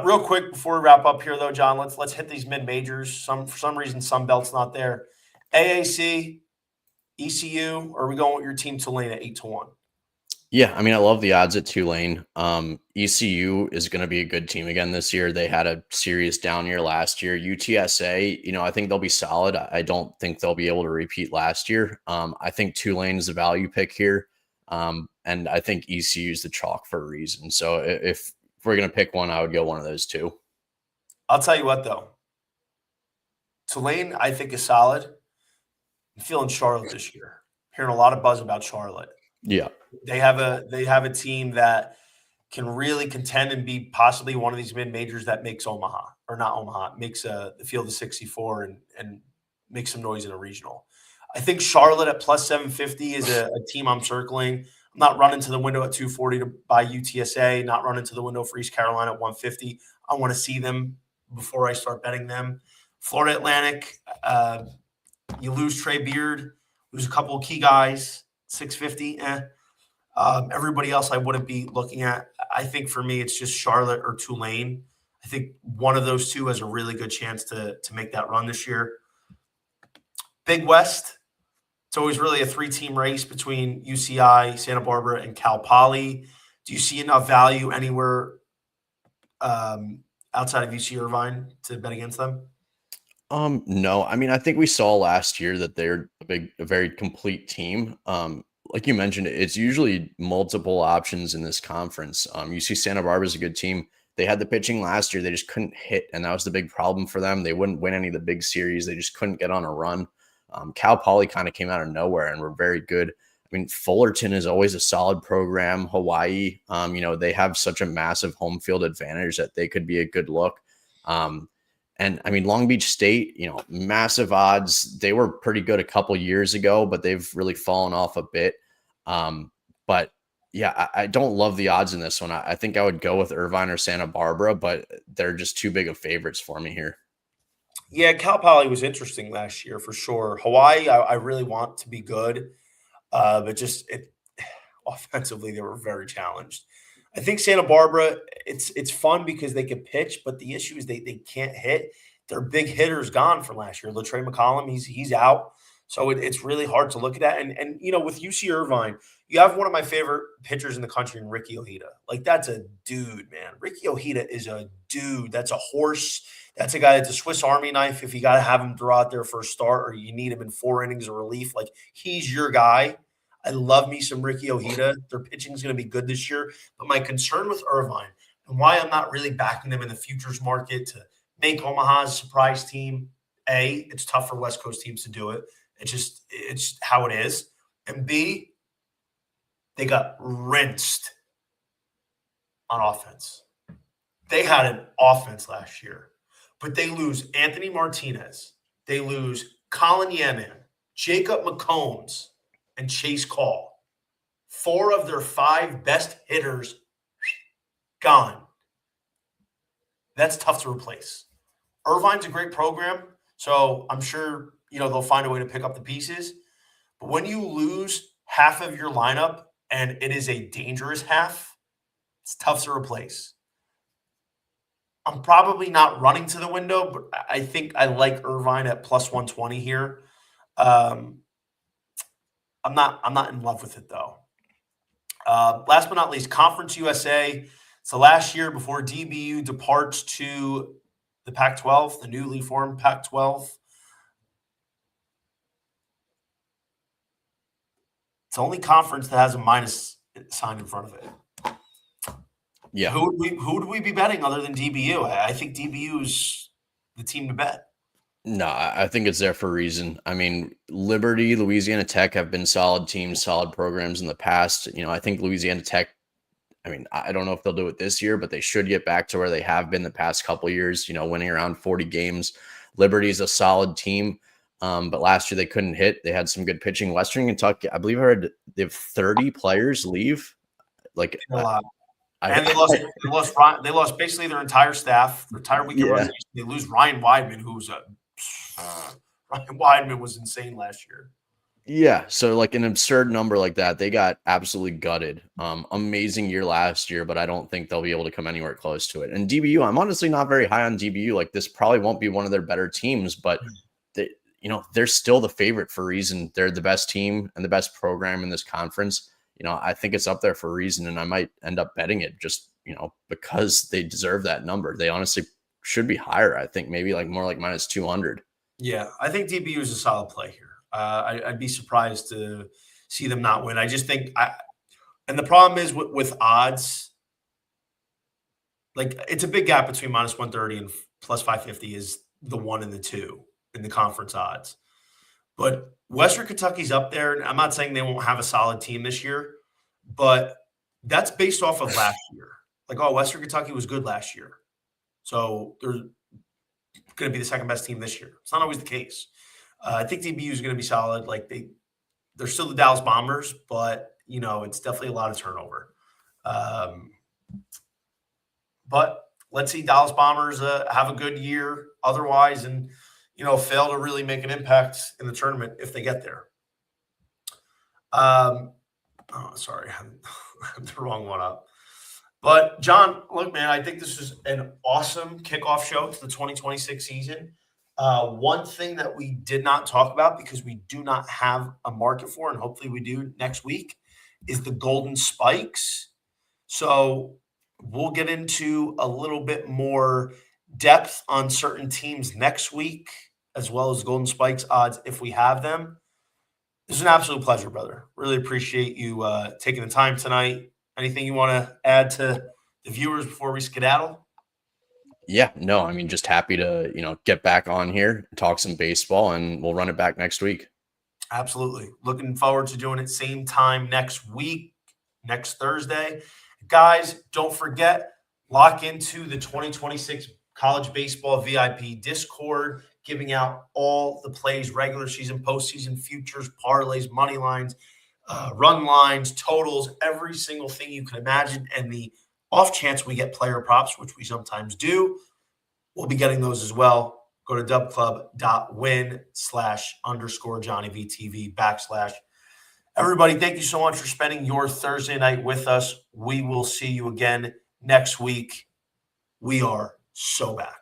Real quick before we wrap up here, though, John, let's hit these mid majors. For some reason, Sun Belt's not there. AAC, ECU, or are we going with your team Tulane at 8-1? Yeah, I mean, I love the odds at Tulane. ECU is going to be a good team again this year. They had a serious down year last year. UTSA, I think they'll be solid. I don't think they'll be able to repeat last year. I think Tulane is the value pick here. And I think ECU is the chalk for a reason. So if we're going to pick one, I would go one of those two. I'll tell you what, though. Tulane, I think, is solid. I'm feeling Charlotte this year. Hearing a lot of buzz about Charlotte. Yeah. They have a team that can really contend and be possibly one of these mid majors that makes makes the field of 64 and makes some noise in a regional. I think Charlotte at plus 750 is a team I'm circling. I'm not running to the window at 240 to buy UTSA, not running to the window for East Carolina at 150. I want to see them before I start betting them. Florida Atlantic, you lose Trey Beard, lose a couple of key guys, 650. Everybody else I wouldn't be looking at. I think for me, it's just Charlotte or Tulane. I think one of those two has a really good chance to make that run this year. Big West, it's always really a three-team race between UCI, Santa Barbara, and Cal Poly. Do you see enough value anywhere outside of UC Irvine to bet against them? No. I mean, I think we saw last year that they're a very complete team. Like you mentioned, it's usually multiple options in this conference. You see Santa Barbara is a good team. They had the pitching last year. They just couldn't hit, and that was the big problem for them. They wouldn't win any of the big series. They just couldn't get on a run. Cal Poly kind of came out of nowhere and were very good. I mean, Fullerton is always a solid program. Hawaii, they have such a massive home field advantage that they could be a good look. And I mean, Long Beach State, massive odds. They were pretty good a couple years ago, but they've really fallen off a bit. But yeah, I don't love the odds in this one. I think I would go with Irvine or Santa Barbara, but they're just too big of favorites for me here. Yeah, Cal Poly was interesting last year for sure. Hawaii, I really want to be good, but offensively they were very challenged. I think Santa Barbara, it's fun because they can pitch, but the issue is they can't hit. Their big hitter's gone from last year. LaTrey McCollum, he's out. So it's really hard to look at that. And with UC Irvine, you have one of my favorite pitchers in the country in Ricky Ojeda. Like, that's a dude, man. Ricky Ojeda is a dude. That's a horse. That's a guy that's a Swiss Army knife. If you got to have him throw out there for a start or you need him in 4 innings of relief, like, he's your guy. I love me some Ricky Ojeda. Their pitching is going to be good this year. But my concern with Irvine and why I'm not really backing them in the futures market to make Omaha a surprise team, A, it's tough for West Coast teams to do it. It's how it is. And B, they got rinsed on offense. They had an offense last year, but they lose Anthony Martinez. They lose Colin Yeman, Jacob McCombs, and Chase Call. 4 of their 5 best hitters gone. That's tough to replace. Irvine's a great program, so I'm sure they'll find a way to pick up the pieces. But when you lose half of your lineup, and it is a dangerous half, it's tough to replace. I'm probably not running to the window, but I think I like Irvine at plus 120 here. I'm not in love with it, though. Last but not least, Conference USA. It's the last year before DBU departs to the Pac-12, the newly formed Pac-12. It's the only conference that has a minus sign in front of it. Yeah. Who would we be betting other than DBU? I think DBU is the team to bet. No, I think it's there for a reason. I mean, Liberty, Louisiana Tech have been solid teams, solid programs in the past. I think Louisiana Tech, I don't know if they'll do it this year, but they should get back to where they have been the past couple years, winning around 40 games. Liberty's a solid team, but last year they couldn't hit. They had some good pitching. Western Kentucky, I believe I heard they have 30 players leave. Like, A lot. I, And they lost basically their entire staff, their entire weekend Yeah. rotation. They lose Ryan Weidman, Ryan Weidman was insane last year. Yeah, so like an absurd number like that, they got absolutely gutted. Amazing year last year, but I don't think they'll be able to come anywhere close to it. And DBU, I'm honestly not very high on DBU. Like this probably won't be one of their better teams, but they, they're still the favorite for a reason. They're the best team and the best program in this conference. I think it's up there for a reason, and I might end up betting it just, because they deserve that number. They honestly should be higher. I think maybe like more like minus 200. Yeah, I think DBU is a solid play here. I'd be surprised to see them not win. I just think and the problem is with odds, like it's a big gap between minus 130 and plus 550 is the 1 and the 2 in the conference odds. But Western Kentucky's up there, and I'm not saying they won't have a solid team this year, but that's based off of last year. Like, oh, Western Kentucky was good last year, so they're going to be the second best team this year. It's not always the case. I think DBU is going to be solid. Like they're still the Dallas Bombers, but it's definitely a lot of turnover. But let's see Dallas Bombers have a good year otherwise, and fail to really make an impact in the tournament if they get there. Sorry, I had the wrong one up. But John, look, man, I think this is an awesome kickoff show to the 2026 season. One thing that we did not talk about because we do not have a market for, and hopefully we do next week, is the Golden Spikes. So we'll get into a little bit more depth on certain teams next week, as well as Golden Spikes odds if we have them. This is an absolute pleasure, brother. Really appreciate you taking the time tonight. Anything you want to add to the viewers before we skedaddle? Yeah, no, I mean, just happy to, get back on here, talk some baseball, and we'll run it back next week. Absolutely. Looking forward to doing it same time next week, next Thursday. Guys, don't forget, lock into the 2026 College Baseball VIP Discord, giving out all the plays, regular season, postseason, futures, parlays, money lines, run lines, totals, every single thing you can imagine. And the off chance we get player props, which we sometimes do, we'll be getting those as well. Go to dubclub.win/_JohnnyVTV /. Everybody, thank you so much for spending your Thursday night with us. We will see you again next week. We are so back.